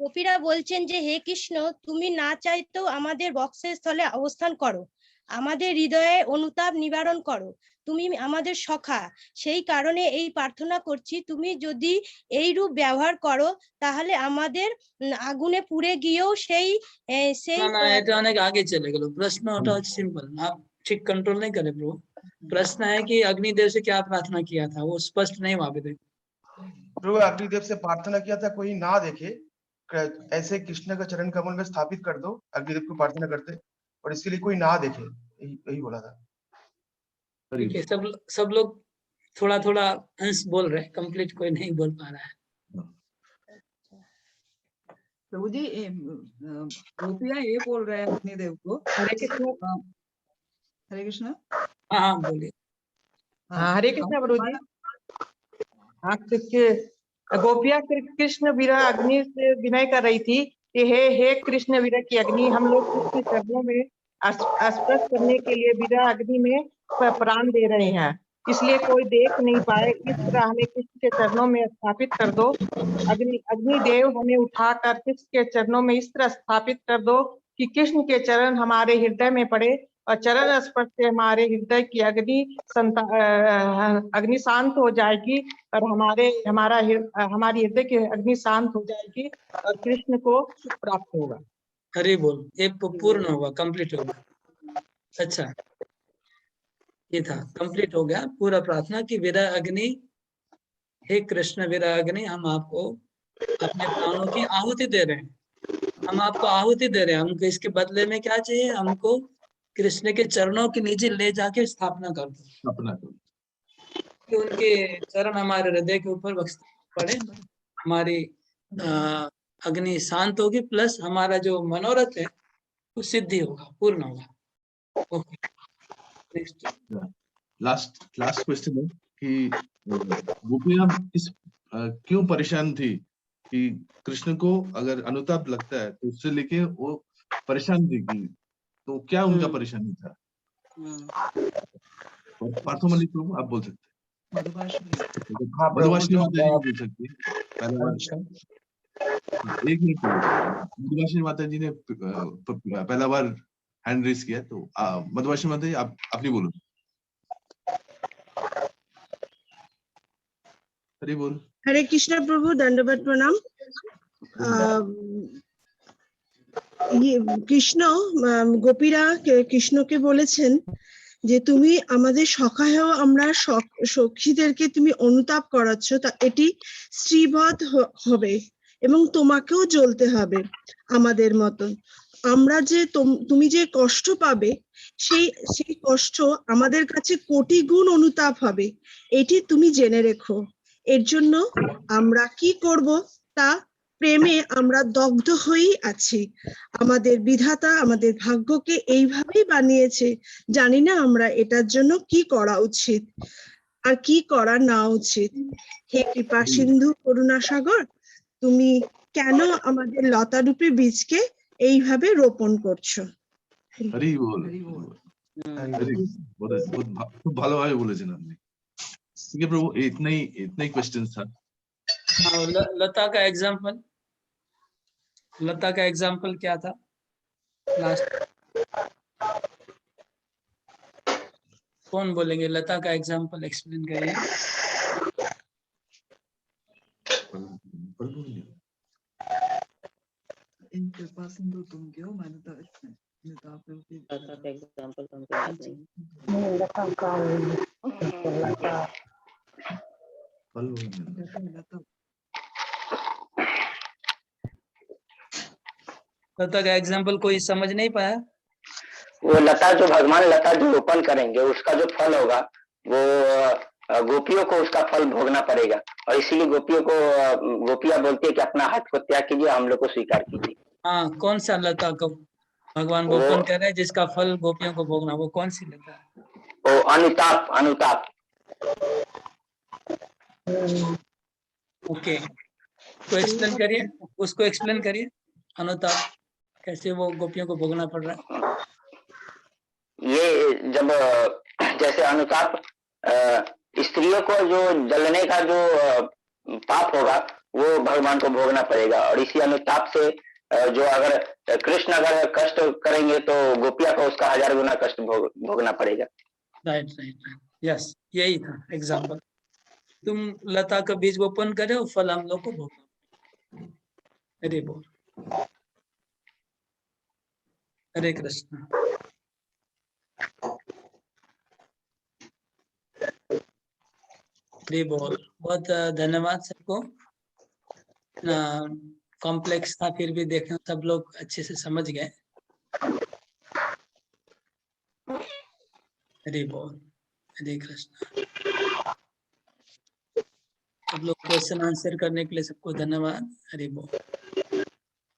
গোপীরা বলছেন যে হে কৃষ্ণ, তুমি না চাইতেও আমাদের বক্ষের স্থলে অবস্থান করো, আমাদের হৃদয়ে অনুতাপ নিবারণ করো, তুমি আমাদের সখা, সেই কারণে এই প্রার্থনা করছি, তুমি যদি এই রূপ ব্যবহার করো তাহলে আমাদের আগুনে পুড়ে গিয়েও সেই না এটা অনেক আগে চলে গেল। প্রশ্ন ওটা হচ্ছে सिंपल, आप ठीक कंट्रोल नहीं करे ब्रो। प्रश्न है कि अग्निदेव से क्या प्रार्थना किया था, वो स्पष्ट नहीं वहां पे। प्रभु अग्निदेव से प्रार्थना किया था कोई ना देखे, ऐसे कृष्ण का चरण कमल में स्थापित कर दो, अग्निदेव को प्रार्थना करते, और इसके लिए कोई ना देखे, यही बोला था। ठीक है, सब लोग थोड़ा थोड़ा अंश बोल रहे हैं, कंप्लीट कोई नहीं बोल पा रहा है। प्रभु जी गोपिया ये बोल रहे हैं अग्निदेव को। हरे कृष्ण। हरे कृष्ण। हाँ हाँ बोलिए। हाँ, हरे कृष्ण प्रभु जी। हाँ, गोपिया कृष्ण विरह अग्नि से विनय कर रही थी कि हे कृष्ण विरह की अग्नि, हम लोग कृष्ण चरणों में स्पर्श करने के लिए विरह अग्नि में प्राण दे रहे हैं, इसलिए कोई देख नहीं पाए, इस तरह हमें कृष्ण के चरणों में स्थापित कर दो। अग्निदेव हमें उठाकर कृष्ण के चरणों में इस तरह स्थापित कर दो कि कृष्ण के चरण हमारे हृदय में पड़े और चरण स्पर्श से हमारे हृदय की अग्नि शांत हो जाएगी और हमारी हृदय की अग्नि शांत हो जाएगी और कृष्ण को सुख प्राप्त होगा। हरि बोल। ये पूर्ण होगा, कंप्लीट होगा। अच्छा, ये था, कंप्लीट हो गया पूरा प्रार्थना की विरह अग्नि, हे कृष्ण विरह अग्नि, हम आपको अपने प्राणों की आहुति दे रहे हैं। हम आपको आहुति दे रहे हैं, हमको इसके बदले में क्या चाहिए? हमको कृष्ण के चरणों के नीचे ले जाके स्थापना कर दो, अपना कि उनके चरण हमारे हृदय के ऊपर पड़े, हमारी अग्नि शांत होगी, प्लस हमारा जो मनोरथ है वो सिद्धि होगा, पूर्ण होगा। Okay, next. लास्ट क्वेश्चन है कि गोपियां क्यों परेशान थी कि कृष्ण को अगर अनुताप लगता है तो उससे लेके वो परेशान थी कि, तो क्या उनका परेशानी था? पार्थोमली प्रभु आप बोल सकते हैं, मधुवासिनी माता जी बोल सकती है। पहला बार एक मिनट, मधुवासिनी माता जी ने पहला बार हैंड रेस किया, तो मधुवासिनी माता जी आप अपनी बोलो। हरि बोल। हरे कृष्ण प्रभु, दंडवत प्रणाम। কৃষ্ণ গোপীরা কৃষ্ণকে বলেছেন যে তুমি আমাদের সখায়ও আমরা সখীদেরকে তুমি অনুতাপ করাচ্ছ, তা এটি স্ত্রীবধ হবে এবং তোমাকেও জ্বলতে হবে আমাদের মতন। আমরা যে তুমি যে কষ্ট পাবে সেই কষ্ট আমাদের কাছে কোটি গুণ অনুতাপ হবে, এটি তুমি জেনে রেখো। এর জন্য আমরা কি করব তা প্রেমে আমরা দগ্ধ হয়েই আছি। আমাদের বিধাতা আমাদের ভাগ্যকে এইভাবেই বানিয়েছে, জানি না আমরা এটার জন্য কি করা উচিত আর কি করা না উচিত। হে কৃপা সিন্ধু করুণা সাগর, তুমি কেন আমাদের লতারূপী বীজকে এইভাবে রোপণ করছো? হরি বল। খুব ভালোভাবে বলেছেন আপনি। ठीक है प्रभु, इतना ही क्वेश्चन था। लता का एग्जाम्पल क्या था लास्ट? कौन बोलेंगे? लता का एग्जाम्पल एक्सप्लेन करिए। इन कृपा सिंधु तुम क्यों मानता एग्जाम्पल लता का एग्जाम्पल कोई समझ नहीं पाया? वो लता जो भगवान लता जो रोपण करेंगे उसका जो फल होगा वो गोपियों को उसका फल भोगना पड़ेगा, और इसीलिए गोपियां बोलती है कि अपना हाथ को त्याग कीजिए, हम लोग को स्वीकार कीजिए। हाँ, कौन सा लता को भगवान रोपण कर रहे हैं जिसका फल गोपियों को भोगना? वो कौन सी लता है? वो अनुताप। ओके, तो एक्सप्लेन करिए, उसको एक्सप्लेन करिए। अनुताप कैसे वो गोपियों को भोगना पड़ रहा है? ये जब जैसे अनुताप स्त्रियों को जो जलने का जो पाप होगा वो भगवान को भोगना पड़ेगा, और इसी अनुताप से जो अगर कृष्ण अगर कष्ट करेंगे तो गोपिया को उसका 1000 गुना कष्ट भोगना पड़ेगा। राइट, यस, यही था एग्जाम्पल। तुम लता का बीज रोपण करे और फल हम लोग को भोगना। हरे बोल। हरे कृष्ण। हरे बोल। बहुत धन्यवाद सबको। कॉम्प्लेक्स था, फिर भी देखें सब लोग अच्छे से समझ गए। हरे बोल। हरे कृष्ण। सब लोग क्वेश्चन आंसर करने के लिए सबको धन्यवाद। हरि बोल।